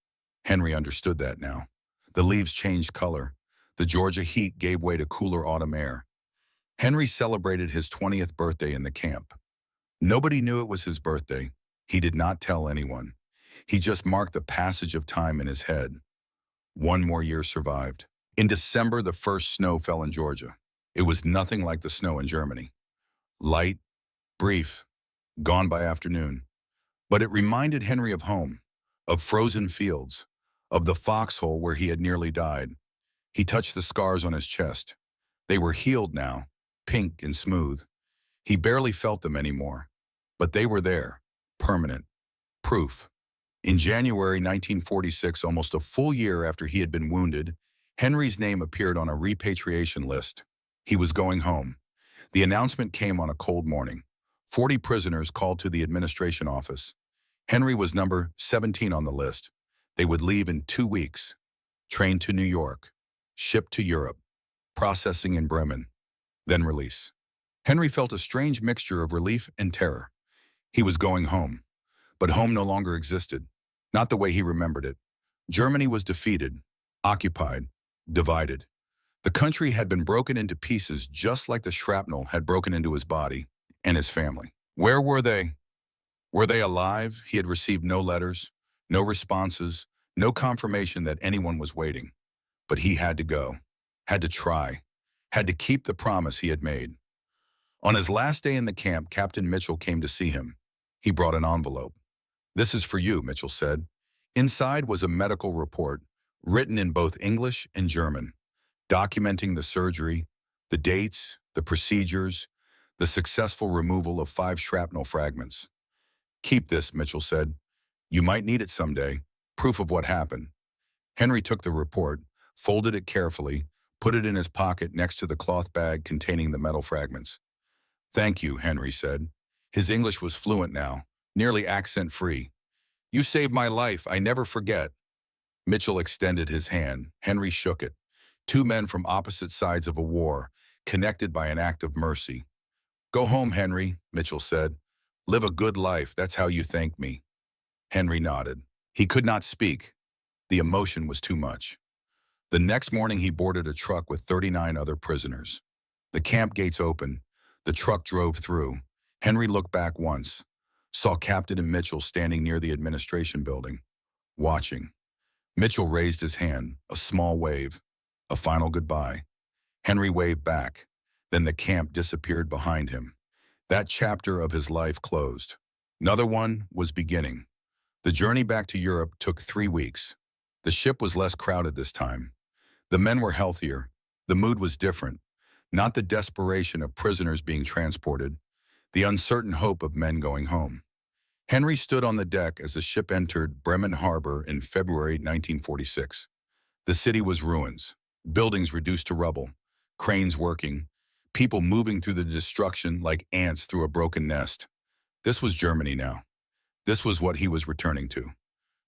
Henry understood that now. The leaves changed color. The Georgia heat gave way to cooler autumn air. Henry celebrated his 20th birthday in the camp. Nobody knew it was his birthday. He did not tell anyone. He just marked the passage of time in his head. 1 more year survived. In December, the first snow fell in Georgia. It was nothing like the snow in Germany. Light, brief, gone by afternoon. But it reminded Henry of home, of frozen fields, of the foxhole where he had nearly died. He touched the scars on his chest. They were healed now, pink and smooth. He barely felt them anymore, but they were there, permanent, proof. In January 1946, almost a full year after he had been wounded, Henry's name appeared on a repatriation list. He was going home. The announcement came on a cold morning. 40 prisoners called to the administration office. Henry was number 17 on the list. They would leave in 2 weeks. Train to New York. Shipped to Europe. Processing in Bremen. Then release. Henry felt a strange mixture of relief and terror. He was going home. But home no longer existed. Not the way he remembered it. Germany was defeated, occupied, divided. The country had been broken into pieces just like the shrapnel had broken into his body and his family. Where were they? Were they alive? He had received no letters, no responses, no confirmation that anyone was waiting. But he had to go, had to try, had to keep the promise he had made. On his last day in the camp, Captain Mitchell came to see him. He brought an envelope. "This is for you," Mitchell said. Inside was a medical report, written in both English and German, documenting the surgery, the dates, the procedures, the successful removal of 5 shrapnel fragments. "Keep this," Mitchell said. "You might need it someday. Proof of what happened." Henry took the report, folded it carefully, put it in his pocket next to the cloth bag containing the metal fragments. "Thank you," Henry said. His English was fluent now, nearly accent-free. "You saved my life. I never forget." Mitchell extended his hand. Henry shook it. 2 men from opposite sides of a war, connected by an act of mercy. "Go home, Henry," Mitchell said. "Live a good life. That's how you thank me." Henry nodded. He could not speak. The emotion was too much. The next morning he boarded a truck with 39 other prisoners. The camp gates opened. The truck drove through. Henry looked back once, saw Captain and Mitchell standing near the administration building, watching. Mitchell raised his hand, a small wave, a final goodbye. Henry waved back. Then the camp disappeared behind him. That chapter of his life closed. Another one was beginning. The journey back to Europe took 3 weeks. The ship was less crowded this time. The men were healthier. The mood was different. Not the desperation of prisoners being transported, the uncertain hope of men going home. Henry stood on the deck as the ship entered Bremen Harbor in February 1946. The city was ruins, buildings reduced to rubble, cranes working, people moving through the destruction like ants through a broken nest. This was Germany now. This was what he was returning to.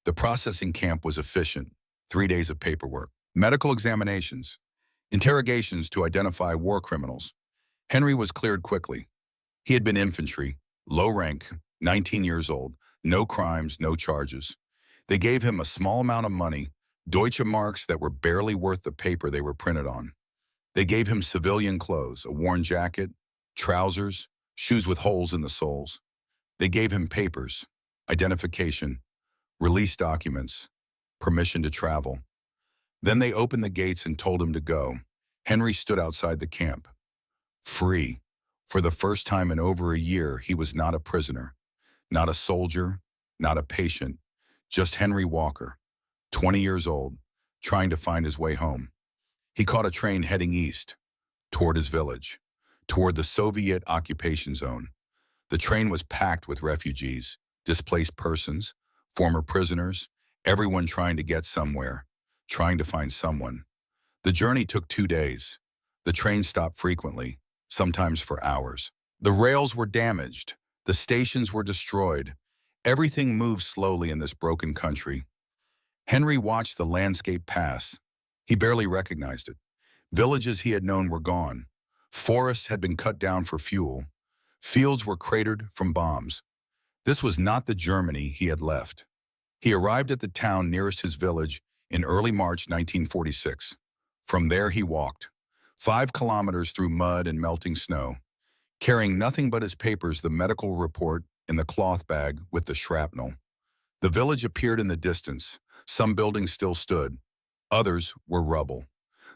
The processing camp was efficient. 3 days of paperwork, medical examinations, interrogations to identify war criminals. Henry was cleared quickly. He had been infantry, low rank, 19 years old, no crimes, no charges. They gave him a small amount of money, Deutsche Marks that were barely worth the paper they were printed on. They gave him civilian clothes, a worn jacket, trousers, shoes with holes in the soles. They gave him papers, identification, release documents, permission to travel. Then they opened the gates and told him to go. Henry stood outside the camp. Free. For the first time in over a year, he was not a prisoner, not a soldier, not a patient, just Henry Walker, 20 years old, trying to find his way home. He caught a train heading east, toward his village, toward the Soviet occupation zone. The train was packed with refugees, displaced persons, former prisoners, everyone trying to get somewhere, trying to find someone. The journey took 2 days. The train stopped frequently, sometimes for hours. The rails were damaged. The stations were destroyed. Everything moved slowly in this broken country. Henry watched the landscape pass. He barely recognized it. Villages he had known were gone. Forests had been cut down for fuel. Fields were cratered from bombs. This was not the Germany he had left. He arrived at the town nearest his village in early March 1946. From there he walked, 5 kilometers through mud and melting snow, carrying nothing but his papers, the medical report, and the cloth bag with the shrapnel. The village appeared in the distance. Some buildings still stood. Others were rubble.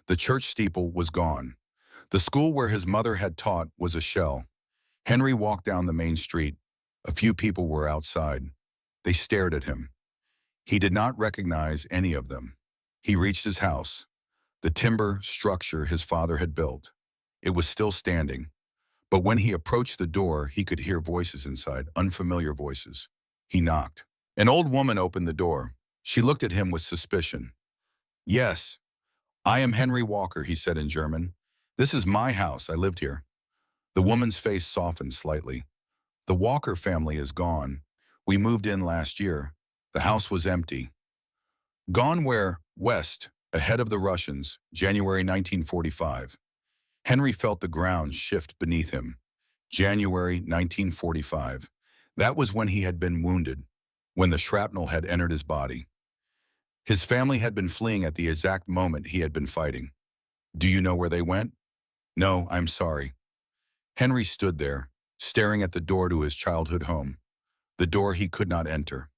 The church steeple was gone. The school where his mother had taught was a shell. Henry walked down the main street. A few people were outside. They stared at him. He did not recognize any of them. He reached his house, the timber structure his father had built. It was still standing. But when he approached the door, he could hear voices inside, unfamiliar voices. He knocked. An old woman opened the door. She looked at him with suspicion. "Yes, I am Henry Walker," he said in German. "This is my house. I lived here." The woman's face softened slightly. "The Walker family is gone. We moved in last year. The house was empty." Gone where? West, ahead of the Russians, January 1945. Henry felt the ground shift beneath him. January 1945. That was when he had been wounded, when the shrapnel had entered his body. His family had been fleeing at the exact moment he had been fighting. "Do you know where they went?" "No, I'm sorry." Henry stood there, staring at the door to his childhood home, the door he could not enter,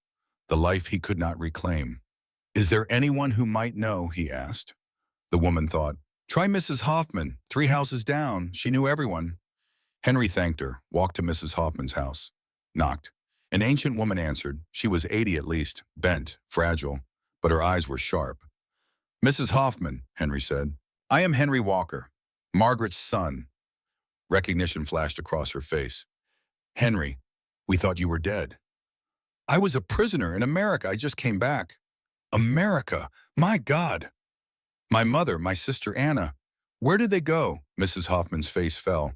the life he could not reclaim. "Is there anyone who might know?" he asked. The woman thought, "Try Mrs. Hoffman, 3 houses down. She knew everyone." Henry thanked her, walked to Mrs. Hoffman's house, knocked. An ancient woman answered. She was 80 at least, bent, fragile, but her eyes were sharp. "Mrs. Hoffman," Henry said. "I am Henry Walker, Margaret's son." Recognition flashed across her face. "Henry, we thought you were dead." "I was a prisoner in America. I just came back." "America? My God!" "My mother, my sister Anna. Where did they go?" Mrs. Hoffman's face fell.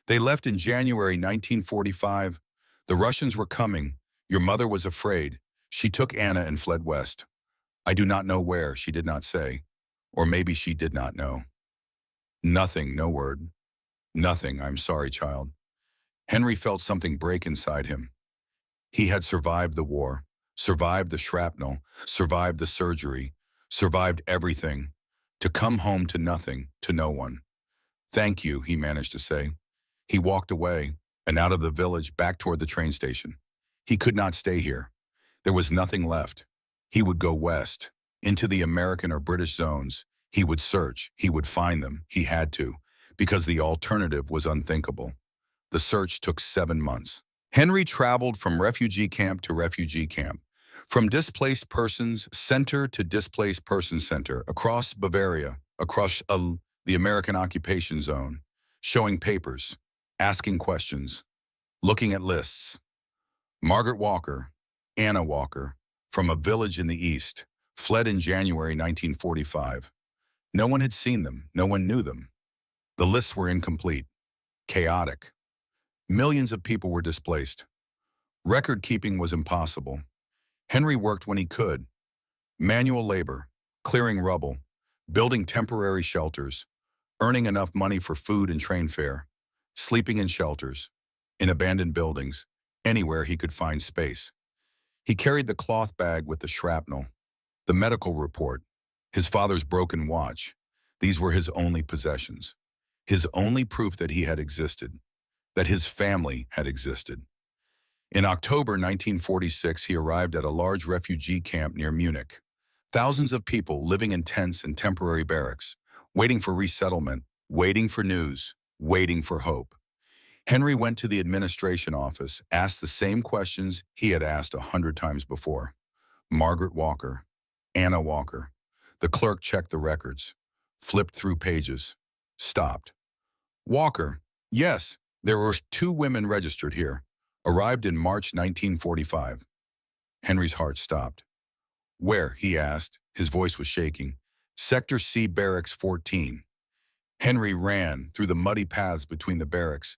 "They left in January 1945. The Russians were coming. Your mother was afraid. She took Anna and fled west. I do not know where," she did not say. Or maybe she did not know. Nothing, no word. "Nothing, I'm sorry, child." Henry felt something break inside him. He had survived the war, survived the shrapnel, survived the surgery, survived everything. To come home to nothing, to no one. "Thank you," he managed to say. He walked away, and out of the village back toward the train station. He could not stay here. There was nothing left. He would go west, into the American or British zones. He would search, he would find them, he had to, because the alternative was unthinkable. The search took 7 months. Henry traveled from refugee camp to refugee camp, from displaced persons center to displaced persons center, across Bavaria, across the American occupation zone, showing papers, asking questions, looking at lists. Margaret Walker, Anna Walker, from a village in the east, fled in January 1945. No one had seen them, no one knew them. The lists were incomplete, chaotic. Millions of people were displaced. Record keeping was impossible. Henry worked when he could. Manual labor, clearing rubble, building temporary shelters, earning enough money for food and train fare, sleeping in shelters, in abandoned buildings, anywhere he could find space. He carried the cloth bag with the shrapnel, the medical report, his father's broken watch. These were his only possessions, his only proof that he had existed, that his family had existed. In October 1946, he arrived at a large refugee camp near Munich. Thousands of people living in tents and temporary barracks, waiting for resettlement, waiting for news, waiting for hope. Henry went to the administration office, asked the same questions he had asked 100 times before. Margaret Walker, Anna Walker. The clerk checked the records, flipped through pages, stopped. Walker, yes, there were 2 women registered here. Arrived in March 1945. Henry's heart stopped. Where? He asked. His voice was shaking. Sector C, Barracks 14. Henry ran through the muddy paths between the barracks,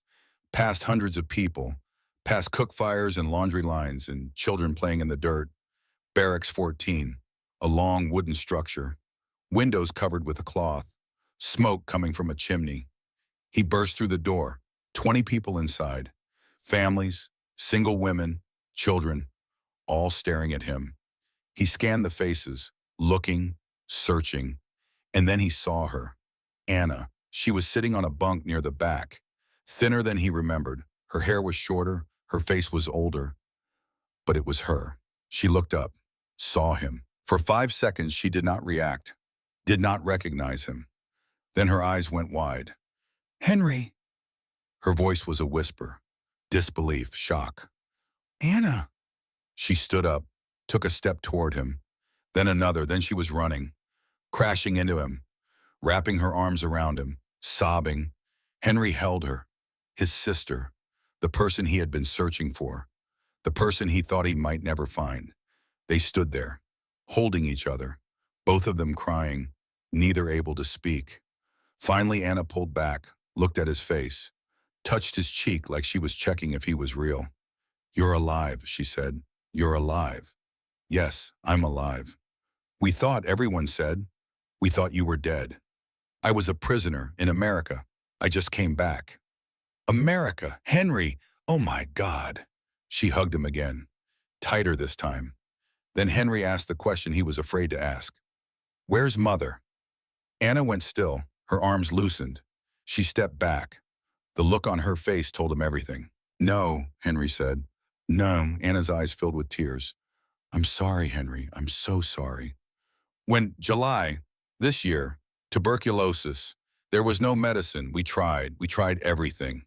past hundreds of people, past cook fires and laundry lines and children playing in the dirt. Barracks 14, a long wooden structure, windows covered with a cloth, smoke coming from a chimney. He burst through the door, 20 people inside, families, single women, children, all staring at him. He scanned the faces, looking, searching, and then he saw her. Anna. She was sitting on a bunk near the back, thinner than he remembered. Her hair was shorter, her face was older. But it was her. She looked up, saw him. For 5 seconds she did not react, did not recognize him. Then her eyes went wide. Henry! Her voice was a whisper, disbelief, shock. Anna! She stood up, took a step toward him, then another, then she was running, crashing into him, wrapping her arms around him, sobbing. Henry held her, his sister, the person he had been searching for, the person he thought he might never find. They stood there, holding each other, both of them crying, neither able to speak. Finally, Anna pulled back, looked at his face, touched his cheek like she was checking if he was real. You're alive, she said. You're alive. Yes, I'm alive. We thought, everyone said. We thought you were dead. I was a prisoner in America. I just came back. America, Henry, oh my God. She hugged him again, tighter this time. Then Henry asked the question he was afraid to ask. Where's Mother? Anna went still, her arms loosened. She stepped back. The look on her face told him everything. No, Henry said. No, Anna's eyes filled with tears. I'm sorry, Henry, I'm so sorry. When July, this year, tuberculosis, there was no medicine. We tried everything.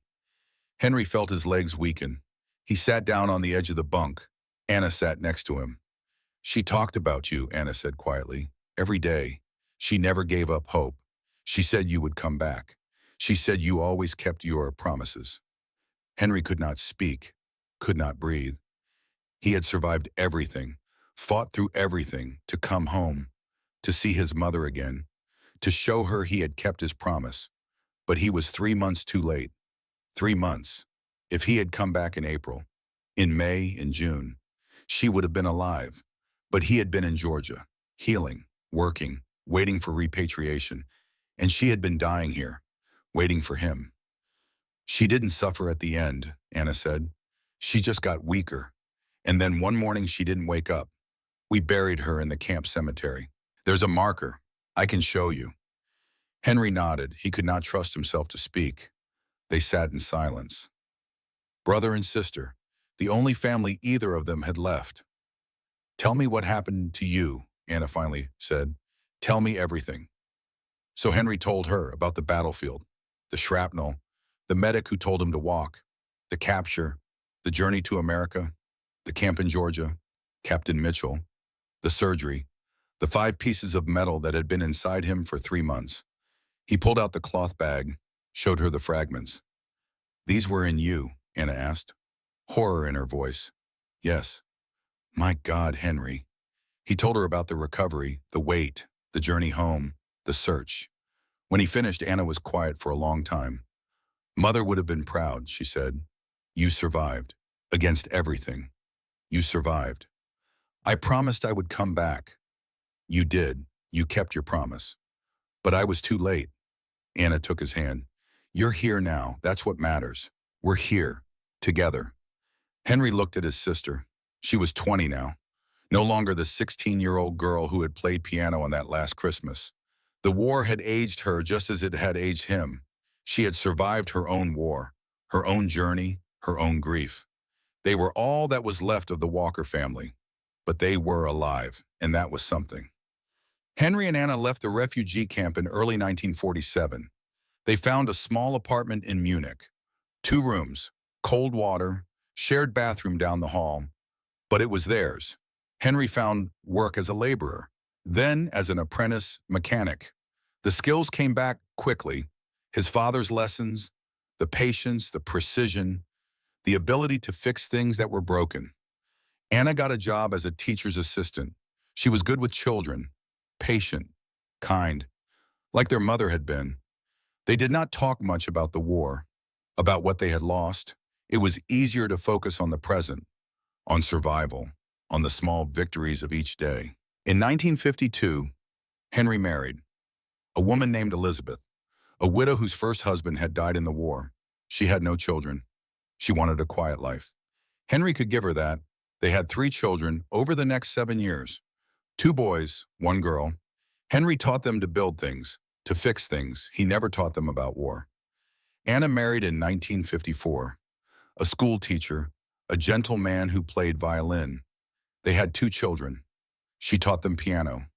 Henry felt his legs weaken. He sat down on the edge of the bunk. Anna sat next to him. She talked about you, Anna said quietly, every day. She never gave up hope. She said you would come back. She said you always kept your promises. Henry could not speak, could not breathe. He had survived everything, fought through everything to come home, to see his mother again, to show her he had kept his promise. But he was 3 months too late. 3 months. If he had come back in April, in May, in June, she would have been alive. But he had been in Georgia, healing, working, waiting for repatriation, and she had been dying here, waiting for him. She didn't suffer at the end, Anna said. She just got weaker. And then one morning she didn't wake up. We buried her in the camp cemetery. There's a marker. I can show you. Henry nodded. He could not trust himself to speak. They sat in silence. Brother and sister, the only family either of them had left. Tell me what happened to you, Anna finally said. Tell me everything. So Henry told her about the battlefield, the shrapnel, the medic who told him to walk, the capture, the journey to America, the camp in Georgia, Captain Mitchell, the surgery, the 5 pieces of metal that had been inside him for 3 months. He pulled out the cloth bag, showed her the fragments. "These were in you?" Anna asked, horror in her voice. "Yes." "My God, Henry." He told her about the recovery, the wait, the journey home, the search. When he finished, Anna was quiet for a long time. "Mother would have been proud," she said. "You survived. Against everything. You survived. I promised I would come back. You did. You kept your promise. But I was too late." Anna took his hand. "You're here now. That's what matters. We're here. Together." Henry looked at his sister. She was 20 now. No longer the 16-year-old girl who had played piano on that last Christmas. The war had aged her just as it had aged him. She had survived her own war, her own journey, her own grief. They were all that was left of the Walker family. But they were alive, and that was something. Henry and Anna left the refugee camp in early 1947. They found a small apartment in Munich. 2 rooms, cold water, shared bathroom down the hall. But it was theirs. Henry found work as a laborer, then as an apprentice mechanic. The skills came back quickly. His father's lessons, the patience, the precision, the ability to fix things that were broken. Anna got a job as a teacher's assistant. She was good with children, patient, kind, like their mother had been. They did not talk much about the war, about what they had lost. It was easier to focus on the present, on survival, on the small victories of each day. In 1952, Henry married a woman named Elizabeth, a widow whose first husband had died in the war. She had no children. She wanted a quiet life. Henry could give her that. They had 3 children over the next 7 years. 2 boys, 1 girl. Henry taught them to build things, to fix things. He never taught them about war. Anna married in 1954. A school teacher, a gentle man who played violin. They had 2 children. She taught them piano,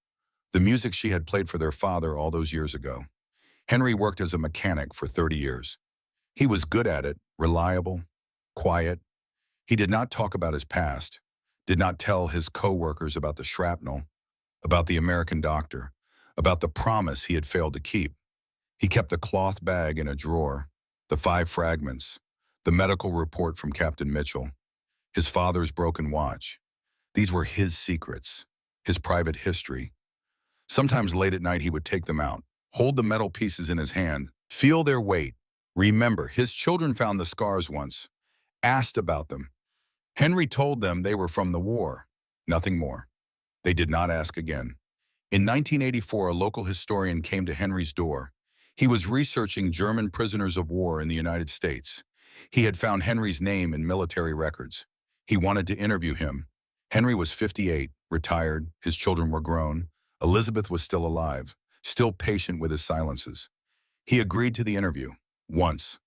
the music she had played for their father all those years ago. Henry worked as a mechanic for 30 years. He was good at it, reliable, quiet. He did not talk about his past, did not tell his co-workers about the shrapnel, about the American doctor, about the promise he had failed to keep. He kept the cloth bag in a drawer, the 5 fragments, the medical report from Captain Mitchell, his father's broken watch. These were his secrets, his private history. Sometimes late at night he would take them out, hold the metal pieces in his hand, feel their weight. Remember, his children found the scars once, asked about them. Henry told them they were from the war, nothing more. They did not ask again. In 1984, a local historian came to Henry's door. He was researching German prisoners of war in the United States. He had found Henry's name in military records. He wanted to interview him. Henry was 58, retired, his children were grown. Elizabeth was still alive, still patient with his silences. He agreed to the interview. Once.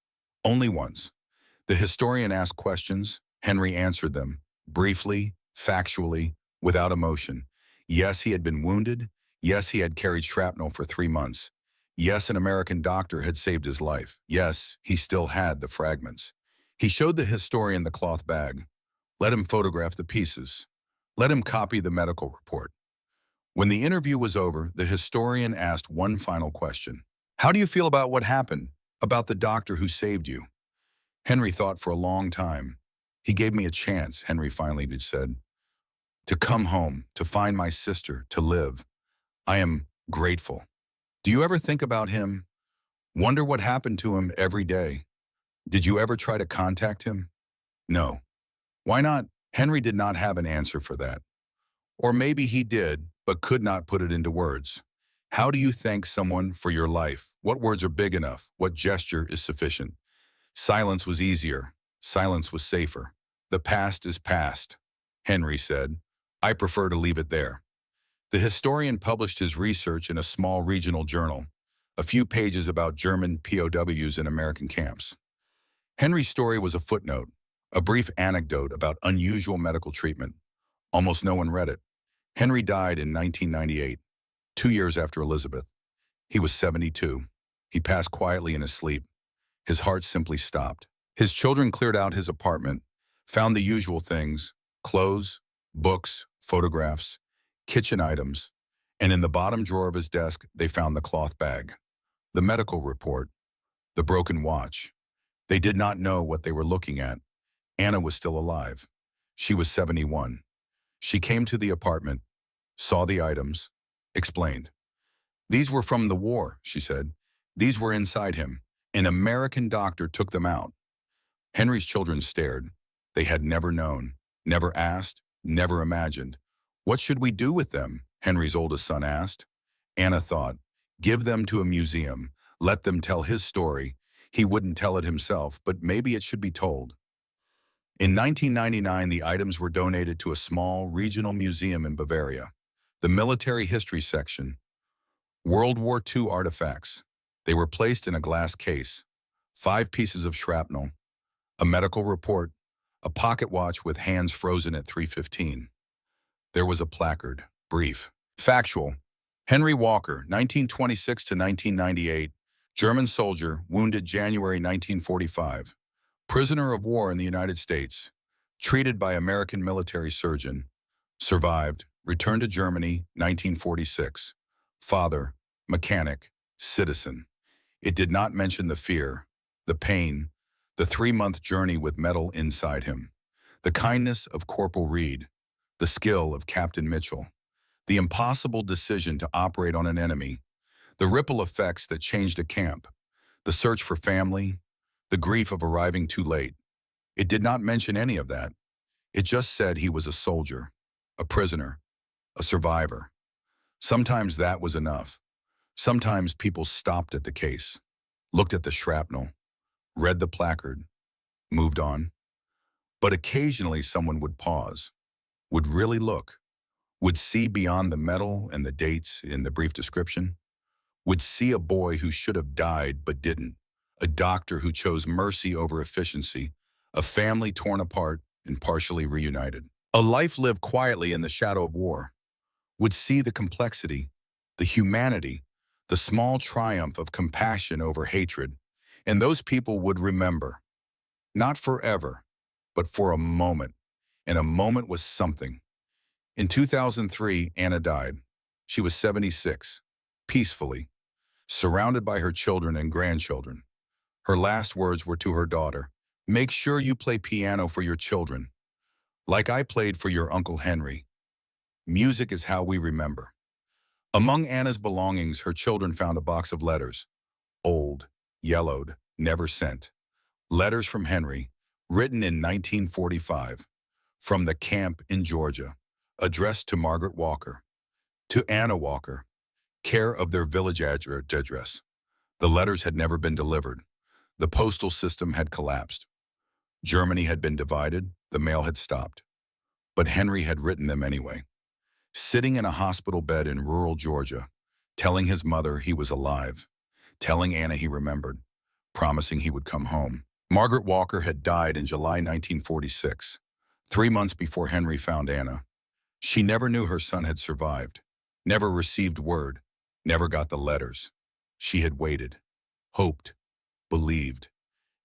Only once. The historian asked questions. Henry answered them, briefly, factually, without emotion. Yes, he had been wounded. Yes, he had carried shrapnel for 3 months. Yes, an American doctor had saved his life. Yes, he still had the fragments. He showed the historian the cloth bag. Let him photograph the pieces. Let him copy the medical report. When the interview was over, the historian asked one final question. "How do you feel about what happened? About the doctor who saved you?" Henry thought for a long time. "He gave me a chance," Henry finally said. "To come home, to find my sister, to live. I am grateful." Do you ever think about him? Wonder what happened to him every day? Did you ever try to contact him? No. Why not? Henry did not have an answer for that. Or maybe he did, but could not put it into words. How do you thank someone for your life? What words are big enough? What gesture is sufficient? Silence was easier. Silence was safer. The past is past, Henry said. I prefer to leave it there. The historian published his research in a small regional journal, a few pages about German POWs in American camps. Henry's story was a footnote, a brief anecdote about unusual medical treatment. Almost no one read it. Henry died in 1998, 2 years after Elizabeth. He was 72. He passed quietly in his sleep. His heart simply stopped. His children cleared out his apartment, found the usual things: clothes, books, photographs, kitchen items, and in the bottom drawer of his desk, they found the cloth bag, the medical report, the broken watch. They did not know what they were looking at. Anna was still alive. She was 71. She came to the apartment, saw the items, explained. "These were from the war," she said. "These were inside him. An American doctor took them out." Henry's children stared. They had never known, never asked, never imagined. "What should we do with them?" Henry's oldest son asked. Anna thought, "Give them to a museum. Let them tell his story. He wouldn't tell it himself, but maybe it should be told." In 1999, the items were donated to a small regional museum in Bavaria. The military history section. World War II artifacts. They were placed in a glass case. 5 pieces of shrapnel, a medical report, a pocket watch with hands frozen at 3:15. There was a placard, brief, factual. Henry Walker, 1926 to 1998, German soldier, wounded January 1945. Prisoner of war in the United States, treated by American military surgeon, survived, returned to Germany, 1946. Father, mechanic, citizen. It did not mention the fear, the pain, the 3-month journey with metal inside him, the kindness of Corporal Reed, the skill of Captain Mitchell, the impossible decision to operate on an enemy, the ripple effects that changed a camp, the search for family, the grief of arriving too late. It did not mention any of that. It just said he was a soldier, a prisoner, a survivor. Sometimes that was enough. Sometimes people stopped at the case, looked at the shrapnel, read the placard, moved on. But occasionally someone would pause, would really look, would see beyond the metal and the dates in the brief description, would see a boy who should have died but didn't, a doctor who chose mercy over efficiency, a family torn apart and partially reunited, a life lived quietly in the shadow of war, would see the complexity, the humanity, the small triumph of compassion over hatred, and those people would remember, not forever, but for a moment, and a moment was something. In 2003, Anna died. She was 76, peacefully, surrounded by her children and grandchildren. Her last words were to her daughter, "Make sure you play piano for your children, like I played for your Uncle Henry." Music is how we remember. Among Anna's belongings, her children found a box of letters, old, yellowed, never sent. Letters from Henry, written in 1945, from the camp in Georgia, addressed to Margaret Walker, to Anna Walker, care of their village address. The letters had never been delivered. The postal system had collapsed. Germany had been divided, the mail had stopped. But Henry had written them anyway. Sitting in a hospital bed in rural Georgia, telling his mother he was alive, telling Anna he remembered, promising he would come home. Margaret Walker had died in July 1946, 3 months before Henry found Anna. She never knew her son had survived, never received word, never got the letters. She had waited, hoped, believed,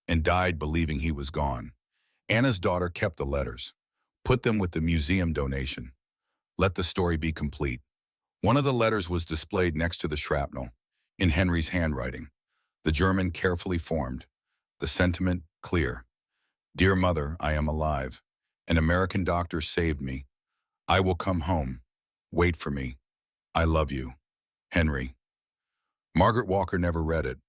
and died believing he was gone. Anna's daughter kept the letters, put them with the museum donation. Let the story be complete. One of the letters was displayed next to the shrapnel, in Henry's handwriting, the German carefully formed, the sentiment clear. "Dear Mother, I am alive. An American doctor saved me. I will come home. Wait for me. I love you. Henry." Margaret Walker never read it,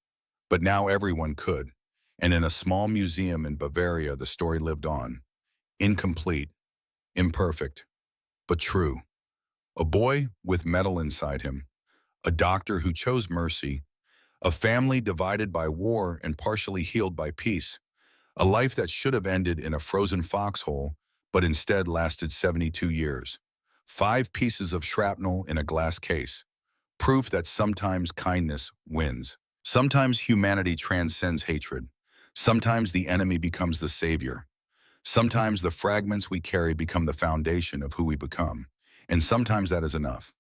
but now everyone could, and in a small museum in Bavaria the story lived on. Incomplete, imperfect, but true. A boy with metal inside him, a doctor who chose mercy, a family divided by war and partially healed by peace, a life that should have ended in a frozen foxhole, but instead lasted 72 years. 5 pieces of shrapnel in a glass case. Proof that sometimes kindness wins. Sometimes humanity transcends hatred. Sometimes the enemy becomes the savior. Sometimes the fragments we carry become the foundation of who we become. And sometimes that is enough.